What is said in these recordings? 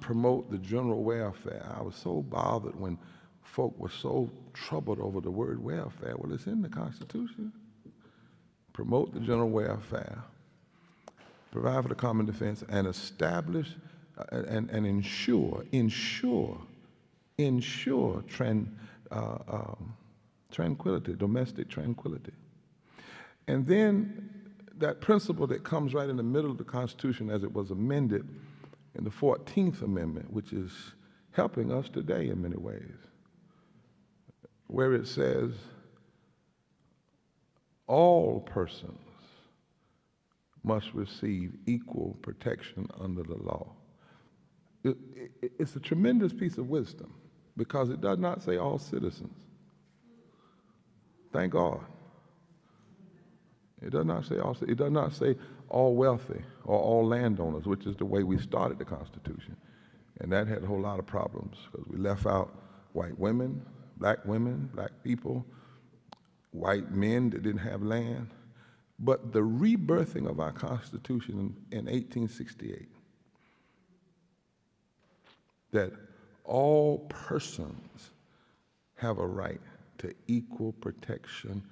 promote the general welfare. I was so bothered when folk were so troubled over the word welfare. Well, it's in the Constitution. Promote the general welfare, provide for the common defense, and establish and ensure tranquility, domestic tranquility. And then that principle that comes right in the middle of the Constitution as it was amended in the 14th Amendment, which is helping us today in many ways, where it says, all persons must receive equal protection under the law. It's a tremendous piece of wisdom because it does not say all citizens. Thank God. It does not say all. It does not say all wealthy or all landowners, which is the way we started the Constitution, and that had a whole lot of problems because we left out white women, black people, white men that didn't have land. But the rebirthing of our Constitution in 1868, that all persons have a right to equal protection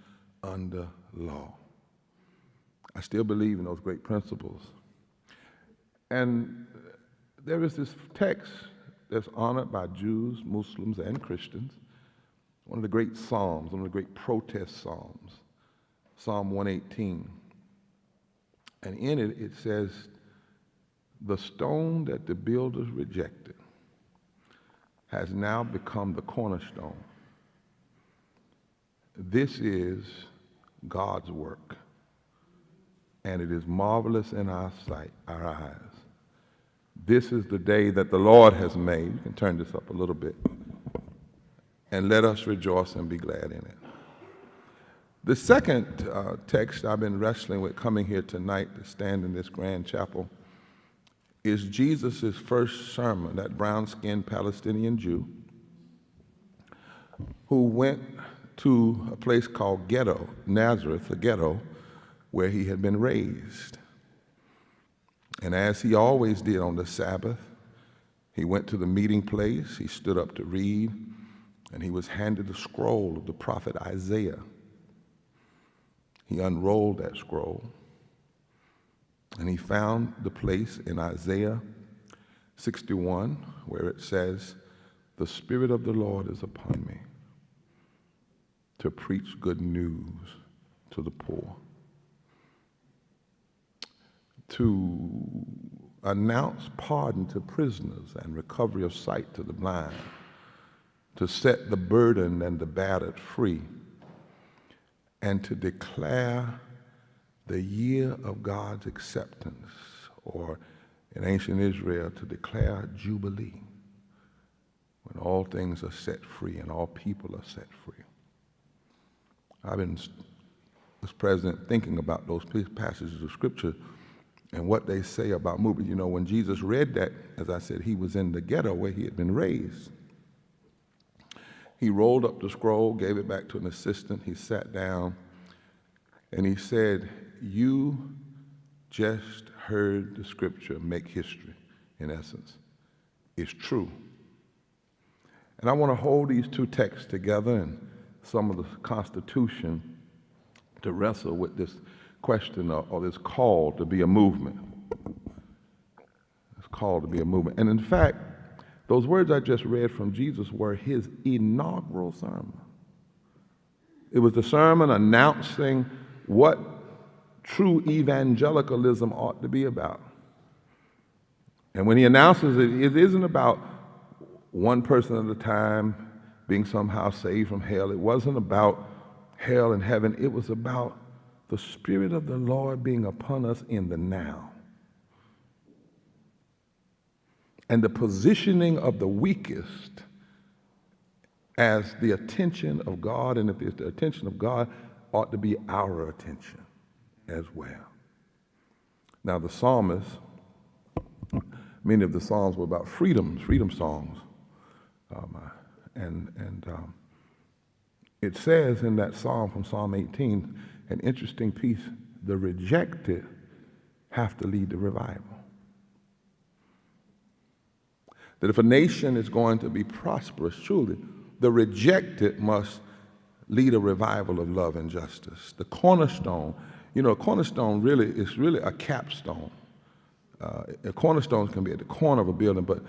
under law. I still believe in those great principles. And there is this text that's honored by Jews, Muslims, and Christians, one of the great Psalms, one of the great protest Psalms, Psalm 118. And in it, it says, the stone that the builders rejected has now become the cornerstone. This is God's work, and it is marvelous in our sight, our eyes. This is the day that the Lord has made. You can turn this up a little bit. And let us rejoice and be glad in it. The second text I've been wrestling with coming here tonight to stand in this grand chapel is Jesus' first sermon, that brown-skinned Palestinian Jew who went to a place called Ghetto, Nazareth, a ghetto, where he had been raised. And as he always did on the Sabbath, he went to the meeting place, he stood up to read, and he was handed a scroll of the prophet Isaiah. He unrolled that scroll, and he found the place in Isaiah 61 where it says, the Spirit of the Lord is upon me to preach good news to the poor, to announce pardon to prisoners and recovery of sight to the blind, to set the burdened and the battered free, and to declare the year of God's acceptance, or in ancient Israel, to declare Jubilee, when all things are set free and all people are set free. I've been, as president, thinking about those passages of Scripture and what they say about movement. You know, when Jesus read that, as I said, he was in the ghetto where he had been raised. He rolled up the scroll, gave it back to an assistant. He sat down, and he said, you just heard the Scripture make history, in essence. It's true. And I want to hold these two texts together and some of the Constitution to wrestle with this question or this call to be a movement. It's called to be a movement. And in fact, those words I just read from Jesus were his inaugural sermon. It was the sermon announcing what true evangelicalism ought to be about. And when he announces it, it isn't about one person at a time being somehow saved from hell. It wasn't about hell and heaven. It was about the Spirit of the Lord being upon us in the now. And the positioning of the weakest as the attention of God, and if it's the attention of God, ought to be our attention as well. Now the psalmists, many of the psalms were about freedom songs. It says in that psalm from Psalm 18, an interesting piece, the rejected have to lead the revival. That if a nation is going to be prosperous, truly, the rejected must lead a revival of love and justice. The cornerstone, a cornerstone really is really a capstone. A cornerstone can be at the corner of a building, but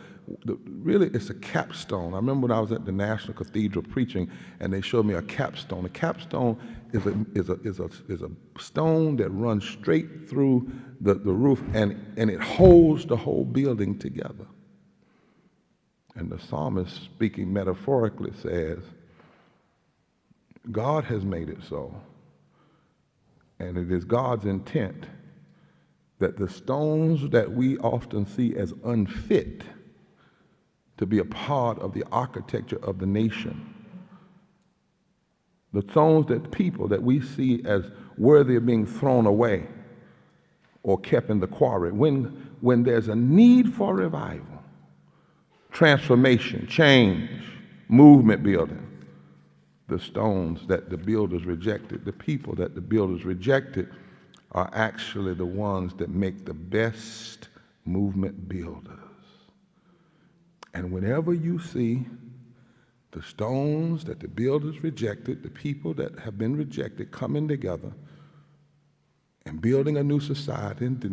really it's a capstone. I remember when I was at the National Cathedral preaching, and they showed me a capstone. A capstone is a stone that runs straight through the roof, and it holds the whole building together. And the psalmist, speaking metaphorically, says, God has made it so, and it is God's intent that the stones that we often see as unfit to be a part of the architecture of the nation, the stones that people that we see as worthy of being thrown away or kept in the quarry, when there's a need for revival, transformation, change, movement building, the stones that the builders rejected, the people that the builders rejected, are actually the ones that make the best movement builders. And whenever you see the stones that the builders rejected, the people that have been rejected coming together and building a new society and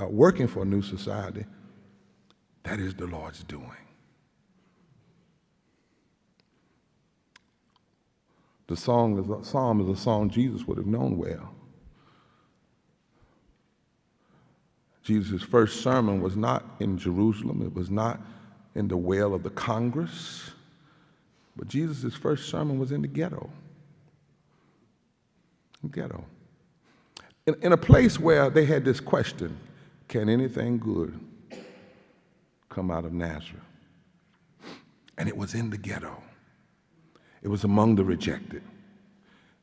working for a new society, that is the Lord's doing. The psalm is a song Jesus would have known well. Jesus' first sermon was not in Jerusalem. It was not in the well of the Congress. But Jesus' first sermon was in the ghetto. Ghetto. In a place where they had this question, can anything good come out of Nazareth? And it was in the ghetto. It was among the rejected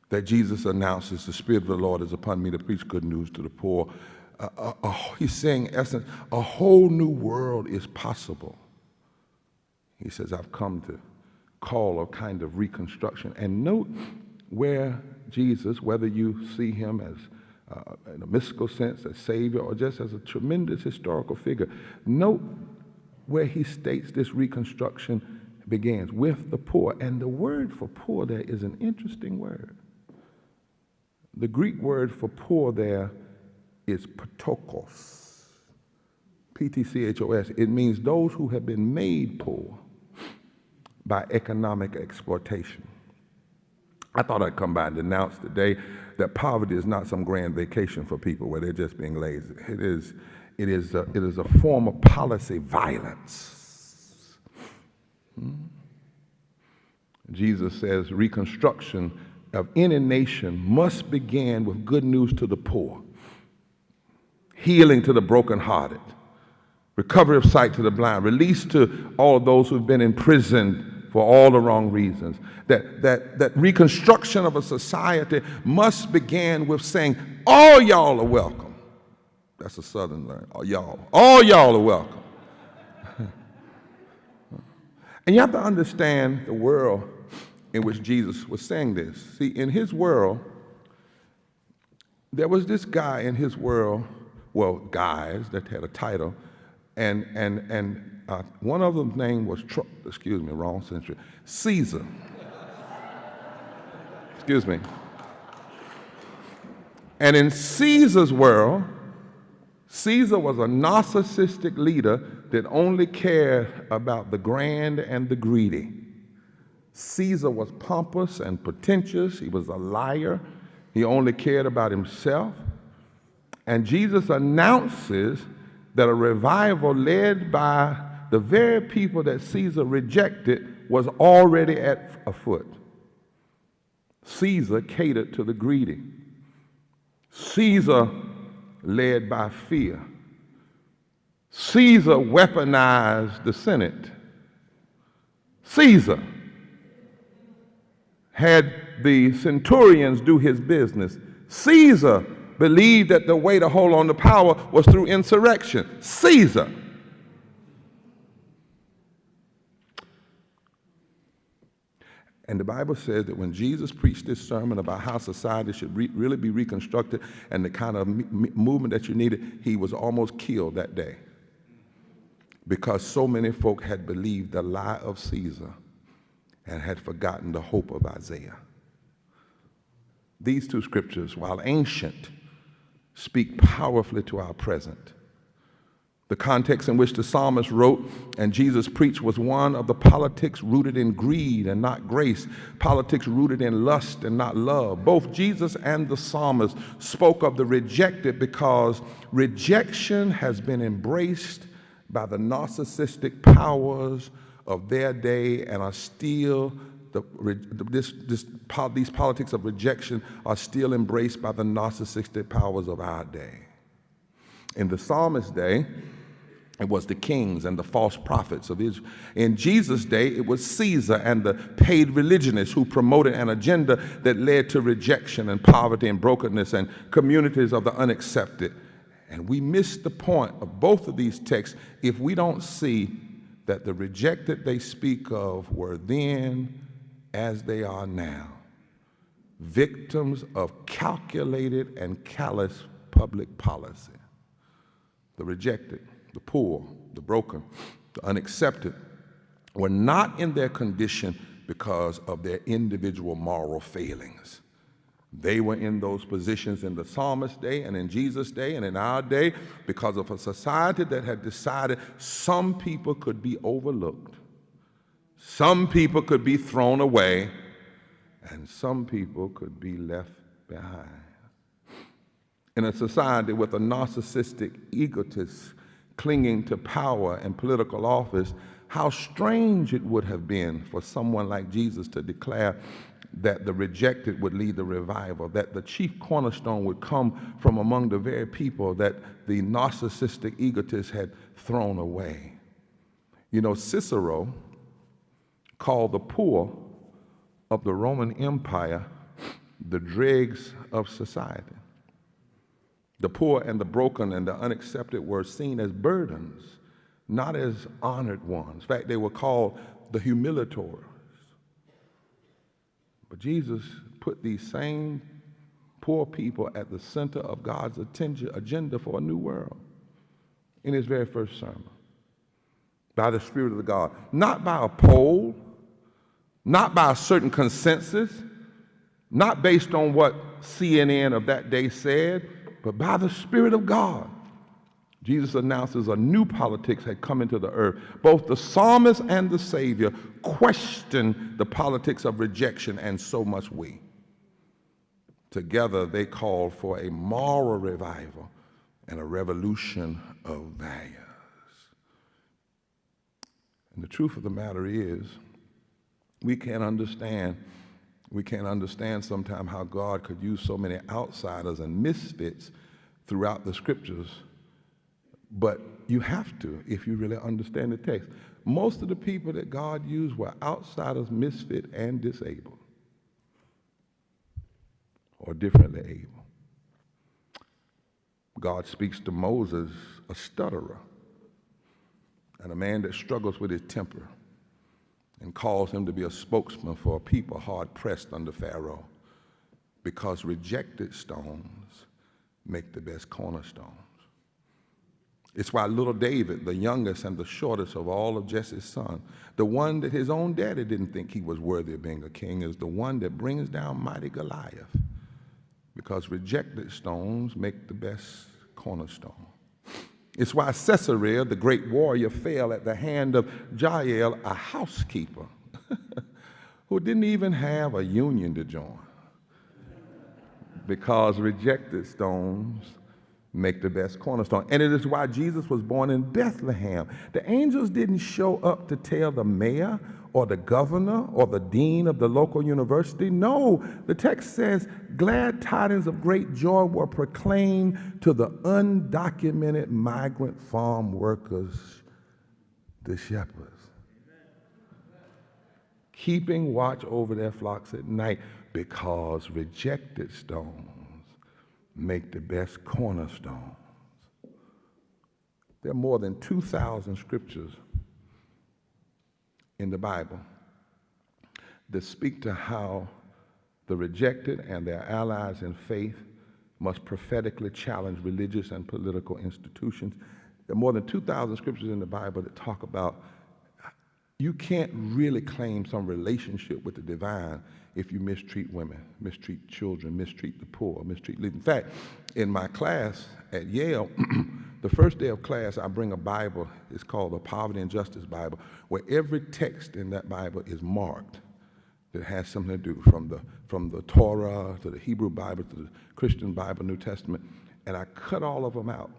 that Jesus announces, the Spirit of the Lord is upon me to preach good news to the poor. He's saying, in essence, a whole new world is possible. He says, I've come to call a kind of reconstruction. And note where Jesus, whether you see him as, in a mystical sense, as Savior, or just as a tremendous historical figure, note where he states this reconstruction begins with the poor. And the word for poor there is an interesting word. The Greek word for poor there is ptokos, P-T-C-H-O-S. It means those who have been made poor by economic exploitation. I thought I'd come by and announce today that poverty is not some grand vacation for people where they're just being lazy. It is a form of policy violence. Jesus says reconstruction of any nation must begin with good news to the poor, healing to the brokenhearted, recovery of sight to the blind, release to all of those who've been imprisoned for all the wrong reasons. That reconstruction of a society must begin with saying, all y'all are welcome. That's a Southern learn. All y'all are welcome. And you have to understand the world in which Jesus was saying this. See, in his world, there was this guy in his world, well, guys that had a title, and one of them's name was, wrong century, Caesar. Excuse me. And in Caesar's world, Caesar was a narcissistic leader that only cared about the grand and the greedy. Caesar was pompous and pretentious. He was a liar. He only cared about himself. And Jesus announces that a revival led by the very people that Caesar rejected was already afoot. Caesar catered to the greedy. Caesar led by fear. Caesar weaponized the Senate. Caesar had the centurions do his business. Caesar believed that the way to hold on to power was through insurrection. Caesar. And the Bible says that when Jesus preached this sermon about how society should really be reconstructed and the kind of movement that you needed, he was almost killed that day. because so many folk had believed the lie of Caesar and had forgotten the hope of Isaiah. These two scriptures, while ancient, speak powerfully to our present. The context in which the psalmist wrote and Jesus preached was one of the politics rooted in greed and not grace, politics rooted in lust and not love. Both Jesus and the psalmist spoke of the rejected because rejection has been embraced by the narcissistic powers of their day and are still these politics of rejection are still embraced by the narcissistic powers of our day. In the psalmist's day, it was the kings and the false prophets of Israel. In Jesus' day, it was Caesar and the paid religionists who promoted an agenda that led to rejection and poverty and brokenness and communities of the unaccepted. And we miss the point of both of these texts if we don't see that the rejected they speak of were then as they are now, victims of calculated and callous public policy. The rejected, the poor, the broken, the unaccepted were not in their condition because of their individual moral failings. They were in those positions in the psalmist's day and in Jesus' day and in our day because of a society that had decided some people could be overlooked, some people could be thrown away, and some people could be left behind. In a society with a narcissistic egotist clinging to power and political office, how strange it would have been for someone like Jesus to declare that the rejected would lead the revival, that the chief cornerstone would come from among the very people that the narcissistic egotist had thrown away. You know, Cicero called the poor of the Roman Empire the dregs of society. The poor and the broken and the unaccepted were seen as burdens, not as honored ones. In fact, they were called the humiliators. But Jesus put these same poor people at the center of God's agenda for a new world in his very first sermon, by the Spirit of God, not by a poll, not by a certain consensus, not based on what CNN of that day said, but by the Spirit of God. Jesus announces a new politics had come into the earth. Both the psalmist and the Savior questioned the politics of rejection, and so must we. Together, they called for a moral revival and a revolution of values. And the truth of the matter is, we can't understand sometimes how God could use so many outsiders and misfits throughout the scriptures. But you have to if you really understand the text. Most of the people that God used were outsiders, misfit, and disabled, or differently able. God speaks to Moses, a stutterer, and a man that struggles with his temper, and calls him to be a spokesman for a people hard-pressed under Pharaoh, because rejected stones make the best cornerstones. It's why little David, the youngest and the shortest of all of Jesse's sons, the one that his own daddy didn't think he was worthy of being a king, is the one that brings down mighty Goliath, because rejected stones make the best cornerstone. It's why Sisera, the great warrior, fell at the hand of Jael, a housekeeper, who didn't even have a union to join, because rejected stones make the best cornerstone. And it is why Jesus was born in Bethlehem. The angels didn't show up to tell the mayor or the governor or the dean of the local university. No, the text says glad tidings of great joy were proclaimed to the undocumented migrant farm workers, the shepherds, keeping watch over their flocks at night, because rejected stones make the best cornerstones. There are more than 2,000 scriptures in the Bible that speak to how the rejected and their allies in faith must prophetically challenge religious and political institutions. There are more than 2,000 scriptures in the Bible that talk about you can't really claim some relationship with the divine if you mistreat women, mistreat children, mistreat the poor, mistreat leaders. In fact, in my class at Yale, the first day of class, I bring a Bible. It's called the Poverty and Justice Bible, where every text in that Bible is marked that has something to do from the Torah to the Hebrew Bible to the Christian Bible, New Testament, and I cut all of them out.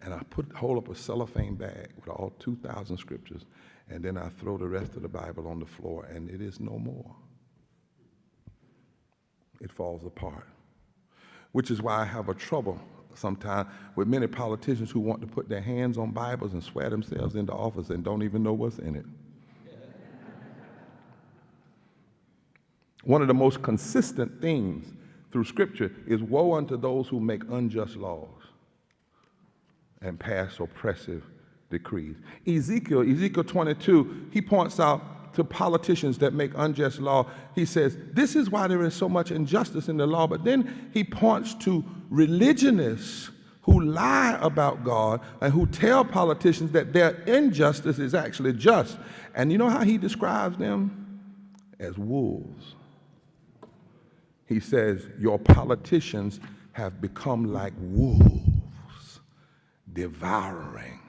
And I hold up a cellophane bag with all 2,000 scriptures, and then I throw the rest of the Bible on the floor, and it is no more. It falls apart, which is why I have a trouble sometimes with many politicians who want to put their hands on Bibles and swear themselves into office and don't even know what's in it. One of the most consistent things through Scripture is woe unto those who make unjust laws and pass oppressive decrees. Ezekiel 22, he points out to politicians that make unjust law, he says, this is why there is so much injustice in the law. But then he points to religionists who lie about God and who tell politicians that their injustice is actually just. And you know how he describes them? As wolves. He says, your politicians have become like wolves, devouring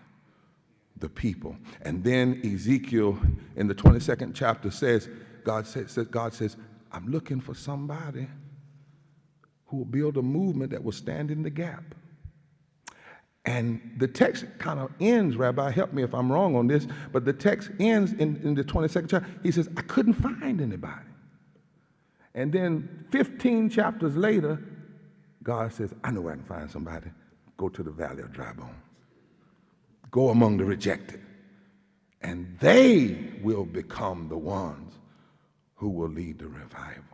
the people. And then Ezekiel in the 22nd chapter says, God says, I'm looking for somebody who will build a movement that will stand in the gap. And the text kind of ends, Rabbi, help me if I'm wrong on this, but the text ends in the 22nd chapter. He says, I couldn't find anybody. And then 15 chapters later, God says, I know where I can find somebody. Go to the valley of dry bones. Go among the rejected. And they will become the ones who will lead the revival.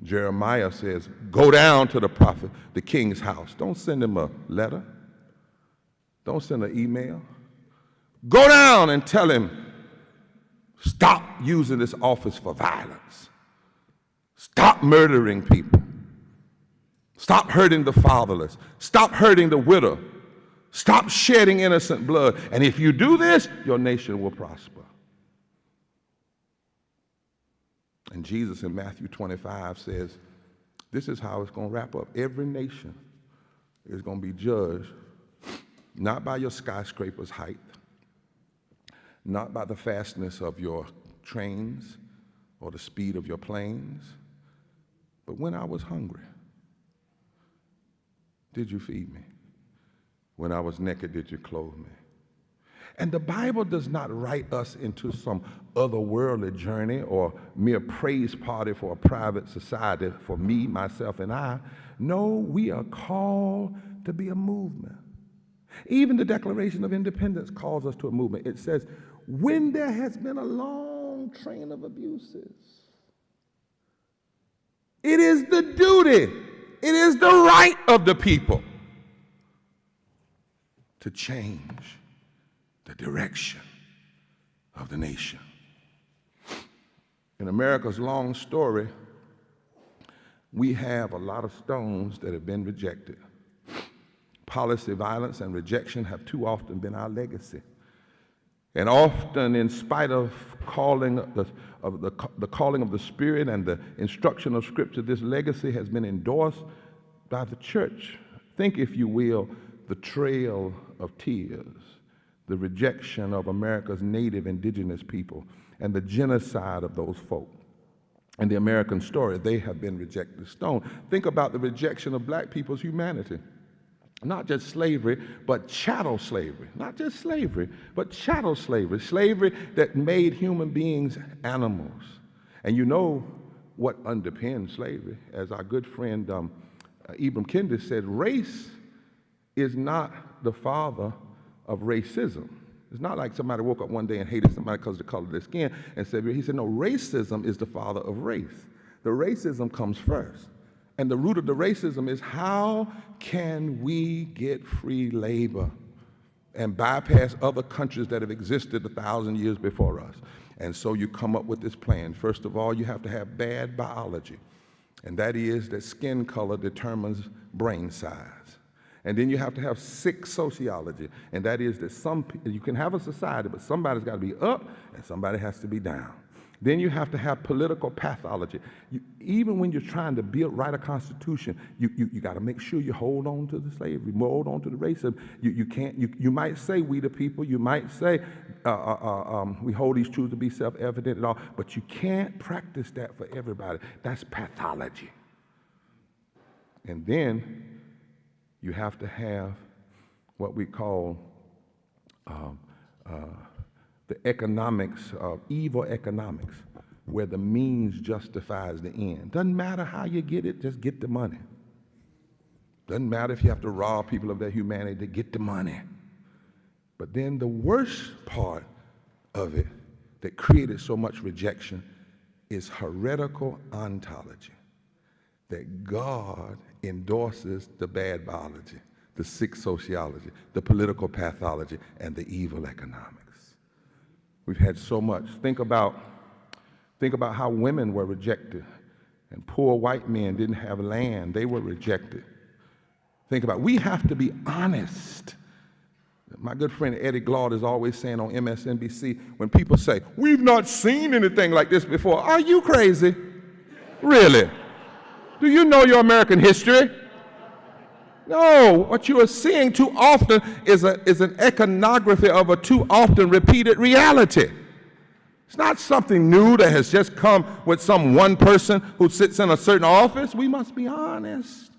Jeremiah says, go down to the prophet, the king's house. Don't send him a letter. Don't send an email. Go down and tell him, stop using this office for violence. Stop murdering people. Stop hurting the fatherless. Stop hurting the widow. Stop shedding innocent blood. And if you do this, your nation will prosper. And Jesus in Matthew 25 says, this is how it's going to wrap up. Every nation is going to be judged not by your skyscraper's height, not by the fastness of your trains or the speed of your planes, but when I was hungry, did you feed me? When I was naked, did you clothe me? And the Bible does not write us into some otherworldly journey or mere praise party for a private society for me, myself, and I. No, we are called to be a movement. Even the Declaration of Independence calls us to a movement. It says, when there has been a long train of abuses, it is the duty, it is the right of the people to change the direction of the nation. In America's long story, we have a lot of stones that have been rejected. Policy, violence, and rejection have too often been our legacy. And often, in spite of the calling of the Spirit and the instruction of Scripture, this legacy has been endorsed by the church. Think, if you will, the trail of tears, the rejection of America's native indigenous people, and the genocide of those folk. In the American story, they have been rejected stone. Think about the rejection of black people's humanity. Not just slavery, but chattel slavery. Not just slavery, but chattel slavery. Slavery that made human beings animals. And you know what underpinned slavery. As our good friend Ibram Kendi said, race is not the father of racism. It's not like somebody woke up one day and hated somebody because of the color of their skin and said, he said, no, racism is the father of race. The racism comes first. And the root of the racism is, how can we get free labor and bypass other countries that have existed 1,000 years before us? And so you come up with this plan. First of all, you have to have bad biology, and that is that skin color determines brain size. And then you have to have sick sociology, and that is that you can have a society, but somebody's got to be up and somebody has to be down. Then you have to have political pathology. Even when you're trying to write a constitution, you got to make sure you hold on to the slavery, hold on to the racism. You might say we the people, you might say we hold these truths to be self-evident and all, but you can't practice that for everybody. That's pathology. And then you have to have what we call the economics of evil economics, where the means justifies the end. Doesn't matter how you get it, just get the money. Doesn't matter if you have to rob people of their humanity to get the money. But then the worst part of it that created so much rejection is heretical ontology, that God endorses the bad biology, the sick sociology, the political pathology, and the evil economics. We've had so much. Think about how women were rejected, and poor white men didn't have land. They were rejected. Think about it. We have to be honest. My good friend Eddie Glaude is always saying on MSNBC, when people say, "We've not seen anything like this before," are you crazy? Really? Do you know your American history? No, what you are seeing too often is an iconography of a too often repeated reality. It's not something new that has just come with some one person who sits in a certain office. We must be honest.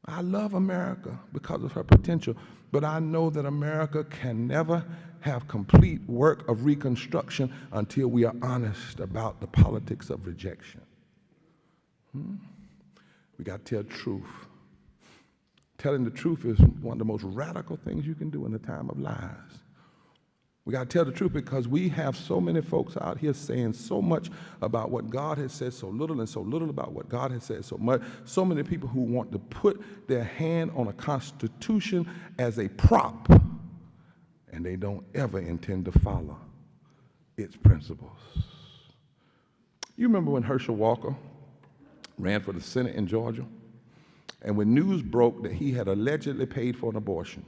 I love America because of her potential, but I know that America can never have complete work of reconstruction until we are honest about the politics of rejection. We got to tell the truth. Telling the truth is one of the most radical things you can do in the time of lies. We got to tell the truth because we have so many folks out here saying so much about what God has said, so little and so little about what God has said so much. So many people who want to put their hand on a constitution as a prop, and they don't ever intend to follow its principles. You remember when Herschel Walker ran for the Senate in Georgia? And when news broke that he had allegedly paid for an abortion,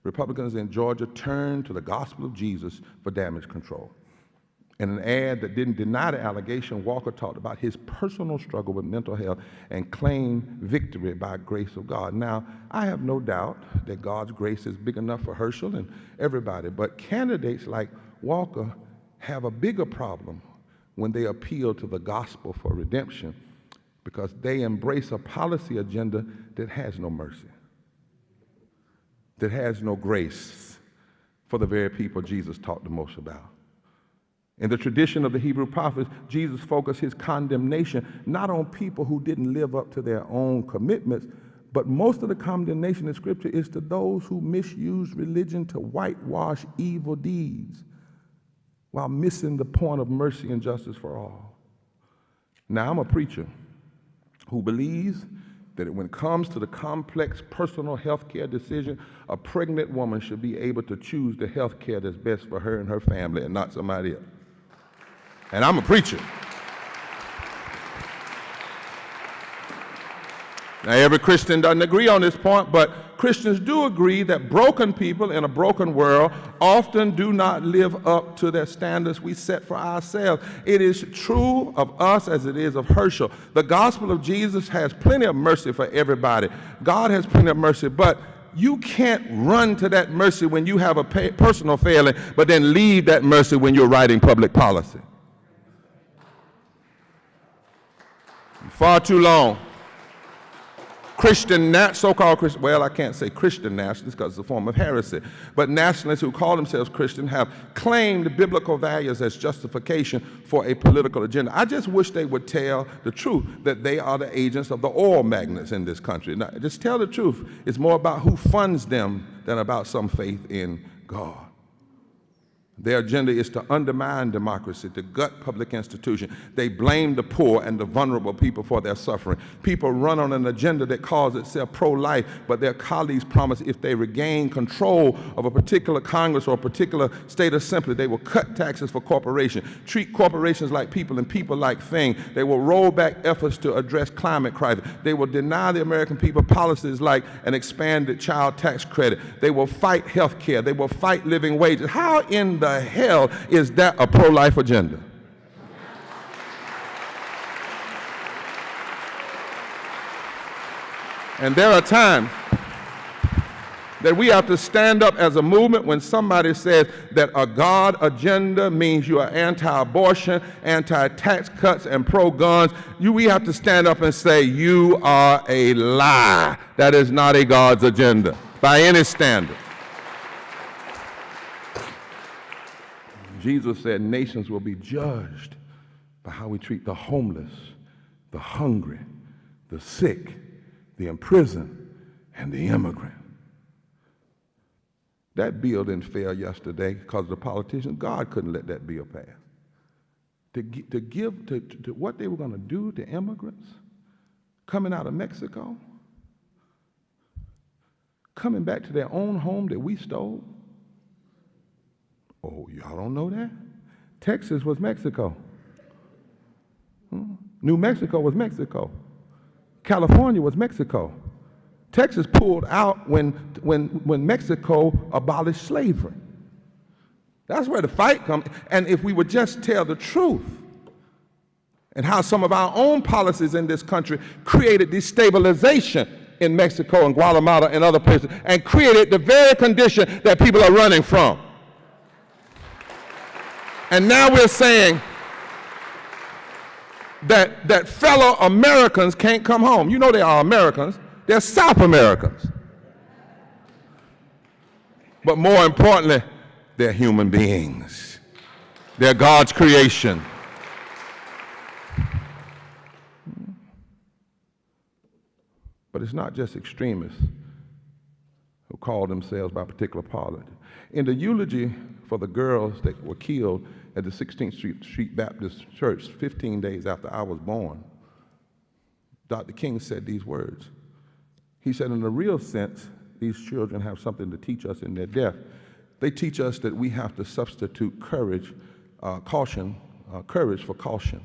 Republicans in Georgia turned to the gospel of Jesus for damage control. In an ad that didn't deny the allegation, Walker talked about his personal struggle with mental health and claimed victory by grace of God. Now, I have no doubt that God's grace is big enough for Herschel and everybody, but candidates like Walker have a bigger problem when they appeal to the gospel for redemption, because they embrace a policy agenda that has no mercy, that has no grace for the very people Jesus talked the most about. In the tradition of the Hebrew prophets, Jesus focused his condemnation not on people who didn't live up to their own commitments, but most of the condemnation in Scripture is to those who misuse religion to whitewash evil deeds while missing the point of mercy and justice for all. Now, I'm a preacher who believes that when it comes to the complex personal health care decision, a pregnant woman should be able to choose the health care that's best for her and her family and not somebody else. And I'm a preacher. Now, every Christian doesn't agree on this point, but Christians do agree that broken people in a broken world often do not live up to their standards we set for ourselves. It is true of us as it is of Herschel. The gospel of Jesus has plenty of mercy for everybody. God has plenty of mercy, but you can't run to that mercy when you have a personal failing, but then leave that mercy when you're writing public policy. Far too long. So-called Christian, well, I can't say Christian nationalists because it's a form of heresy, but nationalists who call themselves Christian have claimed biblical values as justification for a political agenda. I just wish they would tell the truth that they are the agents of the oil magnates in this country. Now, just tell the truth. It's more about who funds them than about some faith in God. Their agenda is to undermine democracy, to gut public institutions. They blame the poor and the vulnerable people for their suffering. People run on an agenda that calls itself pro-life, but their colleagues promise if they regain control of a particular Congress or a particular state assembly, they will cut taxes for corporations, treat corporations like people and people like things. They will roll back efforts to address climate crisis. They will deny the American people policies like an expanded child tax credit. They will fight health care. They will fight living wages. How in the hell is that a pro-life agenda? And there are times that we have to stand up as a movement when somebody says that a God agenda means you are anti-abortion, anti-tax cuts, and pro-guns. We have to stand up and say, you are a lie. That is not a God's agenda by any standard. Jesus said nations will be judged by how we treat the homeless, the hungry, the sick, the imprisoned, and the immigrant. That bill didn't fail yesterday because the politicians, God couldn't let that bill pass. To give to what they were going to do to immigrants coming out of Mexico, coming back to their own home that we stole. Oh, y'all don't know that? Texas was Mexico. New Mexico was Mexico. California was Mexico. Texas pulled out when Mexico abolished slavery. That's where the fight comes. And if we would just tell the truth and how some of our own policies in this country created destabilization in Mexico and Guatemala and other places and created the very condition that people are running from. And now we're saying that fellow Americans can't come home. You know they are Americans. They're South Americans. But more importantly, they're human beings. They're God's creation. But it's not just extremists who call themselves by particular party. In the eulogy for the girls that were killed at the 16th Street Baptist Church 15 days after I was born, Dr. King said these words. He said, in a real sense, these children have something to teach us in their death. They teach us that we have to substitute courage for caution. Caution.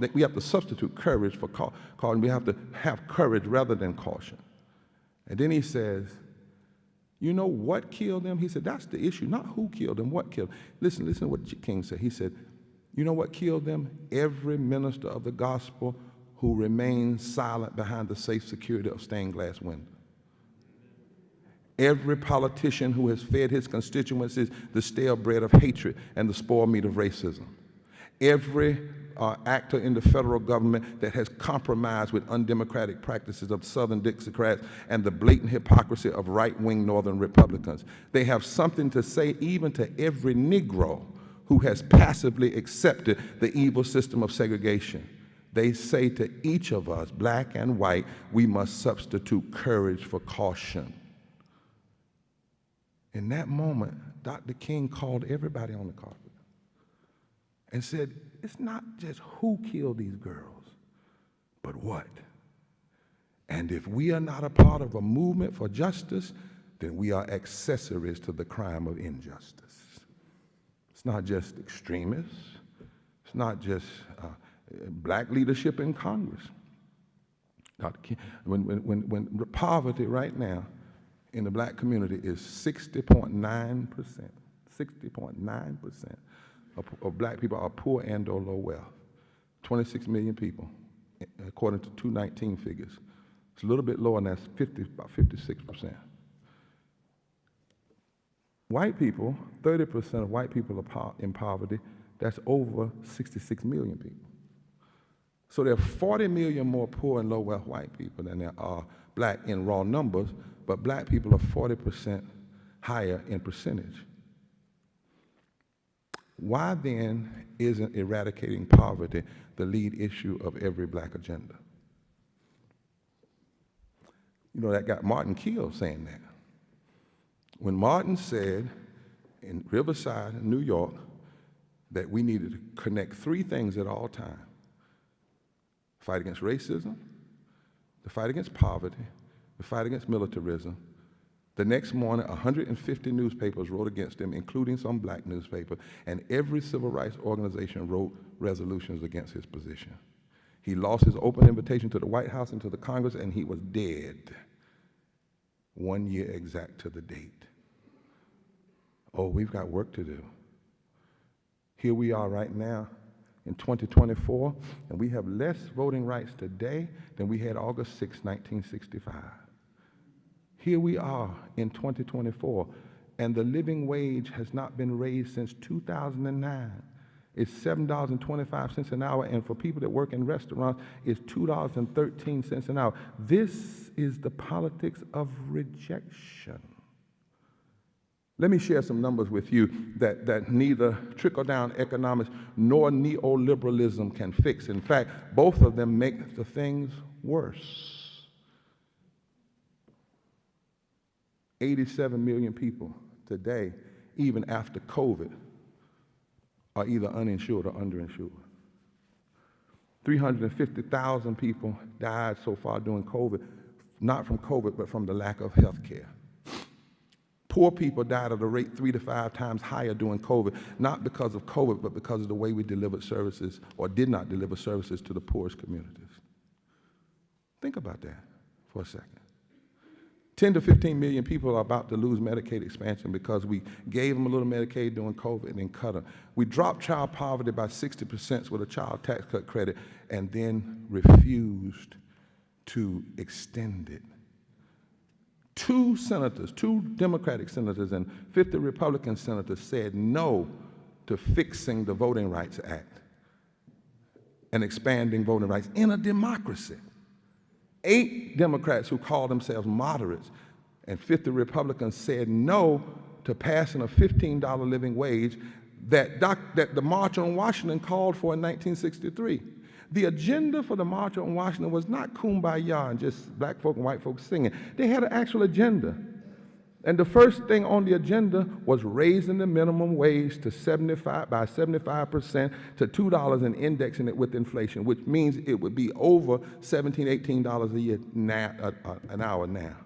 That we have to substitute courage for caution. We have to have courage rather than caution. And then he says, you know what killed them? He said, that's the issue, not who killed them, what killed them. Listen to what King said. He said, you know what killed them? Every minister of the gospel who remains silent behind the safe security of stained glass windows. Every politician who has fed his constituencies the stale bread of hatred and the spoiled meat of racism. Every actor in the federal government that has compromised with undemocratic practices of Southern Dixiecrats and the blatant hypocrisy of right-wing Northern Republicans. They have something to say even to every Negro who has passively accepted the evil system of segregation. They say to each of us, black and white, we must substitute courage for caution. In that moment, Dr. King called everybody on the carpet and said, it's not just who killed these girls, but what. And if we are not a part of a movement for justice, then we are accessories to the crime of injustice. It's not just extremists. It's not just black leadership in Congress. Dr. King, when poverty right now in the black community is 60.9%, 60.9% of black people are poor and or low wealth. 26 million people, according to 219 figures. It's a little bit lower, and that's about 56%. White people, 30% of white people are in poverty. That's over 66 million people. So there are 40 million more poor and low wealth white people than there are black in raw numbers, but black people are 40% higher in percentage. Why then isn't eradicating poverty the lead issue of every black agenda? You know, that got Martin killed saying that. When Martin said, in Riverside, New York, that we needed to connect three things at all times: fight against racism, the fight against poverty, the fight against militarism. The next morning, 150 newspapers wrote against him, including some black newspapers, and every civil rights organization wrote resolutions against his position. He lost his open invitation to the White House and to the Congress, and he was dead 1 year exact to the date. Oh, we've got work to do. Here we are right now in 2024, and we have less voting rights today than we had August 6, 1965. Here we are in 2024, and the living wage has not been raised since 2009. It's $7.25 an hour, and for people that work in restaurants, it's $2.13 an hour. This is the politics of rejection. Let me share some numbers with you that neither trickle-down economics nor neoliberalism can fix. In fact, both of them make the things worse. 87 million people today, even after COVID, are either uninsured or underinsured. 350,000 people died so far during COVID, not from COVID, but from the lack of health care. Poor people died at a rate 3 to 5 times higher during COVID, not because of COVID, but because of the way we delivered services or did not deliver services to the poorest communities. Think about that for a second. 10 to 15 million people are about to lose Medicaid expansion because we gave them a little Medicaid during COVID and then cut them. We dropped child poverty by 60% with a child tax cut credit and then refused to extend it. 2 senators, 2 Democratic senators and 50 Republican senators said no to fixing the Voting Rights Act and expanding voting rights in a democracy. 8 Democrats who call themselves moderates and 50 Republicans said no to passing a $15 living wage that the March on Washington called for in 1963. The agenda for the March on Washington was not kumbaya and just black folk and white folks singing. They had an actual agenda. And the first thing on the agenda was raising the minimum wage to 75% to $2 and indexing it with inflation, which means it would be over $17, $18 a year now, an hour now.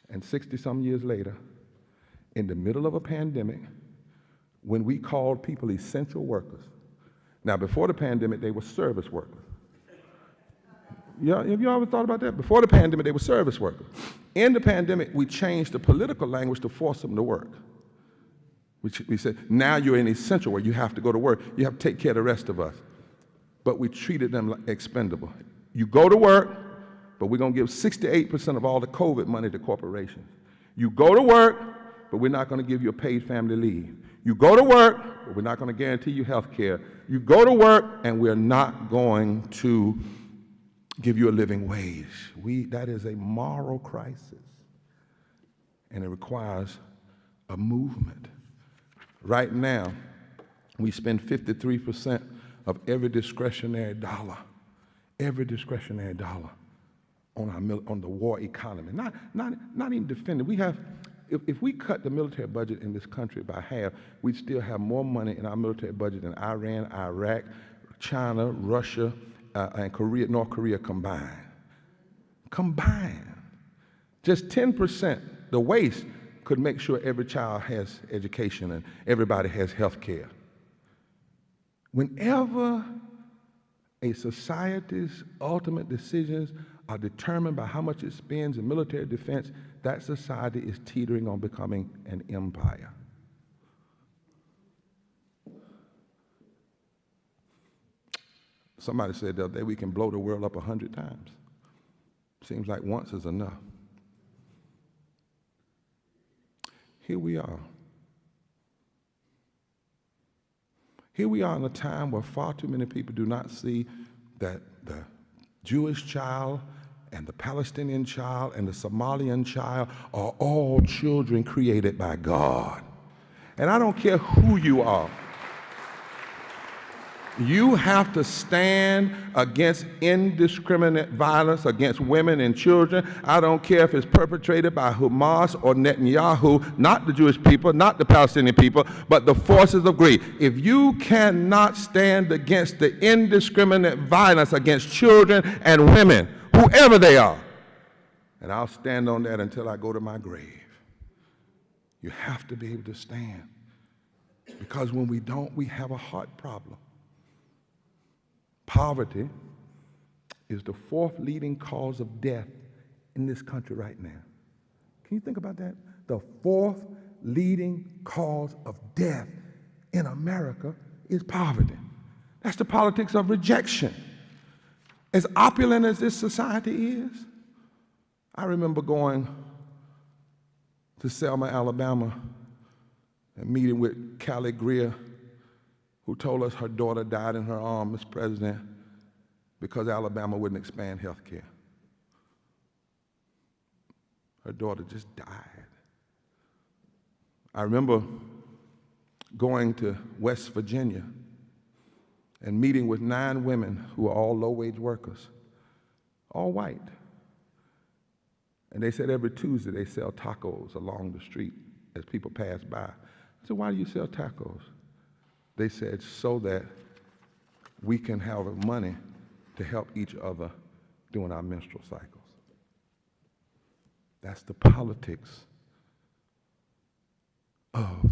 And 60-some years later, in the middle of a pandemic, when we called people essential workers. Now, before the pandemic, they were service workers. Yeah, have you ever thought about that? Before the pandemic, they were service workers. In the pandemic, we changed the political language to force them to work. We said, now you're an essential worker. You have to go to work. You have to take care of the rest of us. But we treated them like expendable. You go to work, but we're going to give 68% of all the COVID money to corporations. You go to work, but we're not going to give you a paid family leave. You go to work, but we're not going to guarantee you health care. You go to work, and we're not going to give you a living wage. That is a moral crisis, and it requires a movement. Right now, we spend 53% of every discretionary dollar on the war economy. Not even defending. We have, if we cut the military budget in this country by half, we'd still have more money in our military budget than Iran, Iraq, China, Russia, and North Korea combined. Just 10%, the waste could make sure every child has education and everybody has health care. Whenever a society's ultimate decisions are determined by how much it spends in military defense, that society is teetering on becoming an empire. Somebody said the other day we can blow the world up 100 times. Seems like once is enough. Here we are. Here we are in a time where far too many people do not see that the Jewish child and the Palestinian child and the Somalian child are all children created by God. And I don't care who you are. You have to stand against indiscriminate violence against women and children. I don't care if it's perpetrated by Hamas or Netanyahu, not the Jewish people, not the Palestinian people, but the forces of greed. If you cannot stand against the indiscriminate violence against children and women, whoever they are, and I'll stand on that until I go to my grave. You have to be able to stand. Because when we don't, we have a heart problem. Poverty is the fourth leading cause of death in this country right now. Can you think about that? The fourth leading cause of death in America is poverty. That's the politics of rejection. As opulent as this society is, I remember going to Selma, Alabama, and meeting with Callie Greer, who told us her daughter died in her arms, Mr. President, because Alabama wouldn't expand health care. Her daughter just died. I remember going to West Virginia and meeting with 9 women who were all low-wage workers, all white. And they said every Tuesday they sell tacos along the street as people pass by. I said, why do you sell tacos? They said, so that we can have money to help each other during our menstrual cycles. That's the politics of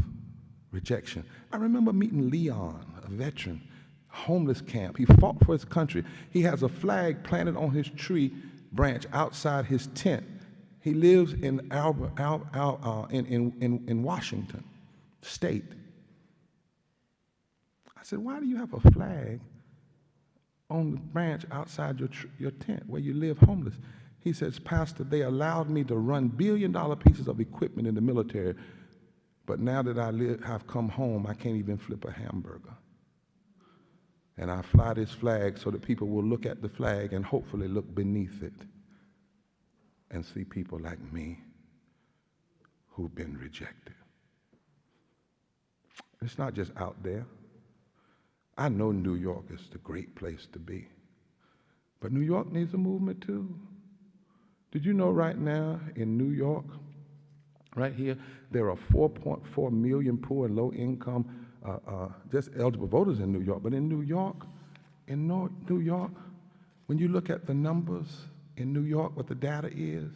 rejection. I remember meeting Leon, a veteran, homeless camp. He fought for his country. He has a flag planted on his tree branch outside his tent. He lives in Washington State. I said, why do you have a flag on the branch outside your tent where you live homeless? He says, Pastor, they allowed me to run billion-dollar pieces of equipment in the military, but now that I've come home, I can't even flip a hamburger. And I fly this flag so that people will look at the flag and hopefully look beneath it and see people like me who've been rejected. It's not just out there. I know New York is the great place to be, but New York needs a movement too. Did you know right now in New York, right here, there are 4.4 million poor and low-income just eligible voters in New York. But in New York, New York, when you look at the numbers in New York, what the data is,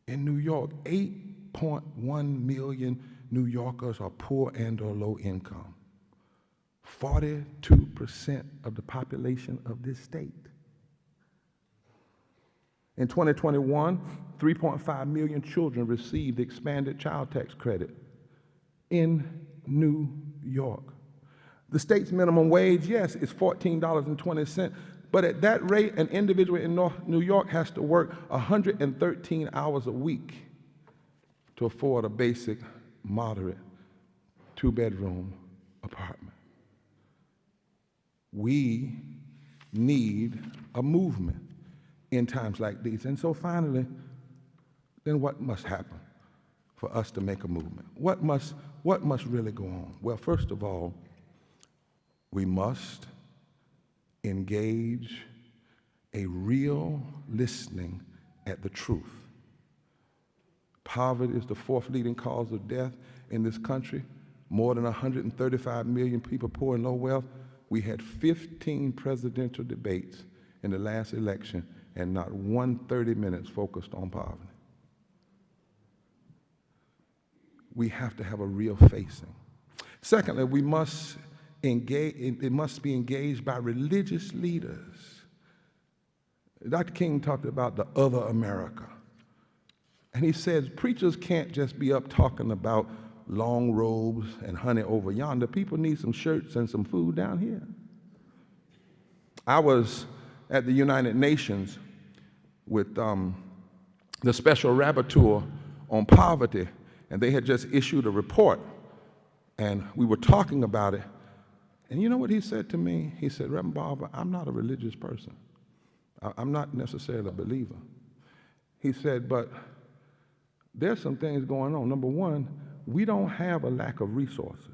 in New York, 8.1 million New Yorkers are poor and or low income. 42% of the population of this state. In 2021, 3.5 million children received the expanded child tax credit in New York. The state's minimum wage, yes, is $14.20, but at that rate, an individual in New York has to work 113 hours a week to afford a basic, moderate, 2-bedroom apartment. We need a movement in times like these. And so finally, then what must happen for us to make a movement? What must really go on? Well, first of all, we must engage a real listening at the truth. Poverty is the 4th leading cause of death in this country. More than 135 million people poor and low wealth. We had 15 presidential debates in the last election, and not one 30 minutes focused on poverty. We have to have a real facing. Secondly, we must engage, it must be engaged by religious leaders. Dr. King talked about the other America. And he says preachers can't just be up talking about long robes and honey over yonder. People need some shirts and some food down here. I was at the United Nations with the Special Rapporteur on poverty, and they had just issued a report, and we were talking about it. And you know what he said to me? He said, Reverend Barber, I'm not a religious person. I'm not necessarily a believer. He said, but there's some things going on. Number one, we don't have a lack of resources.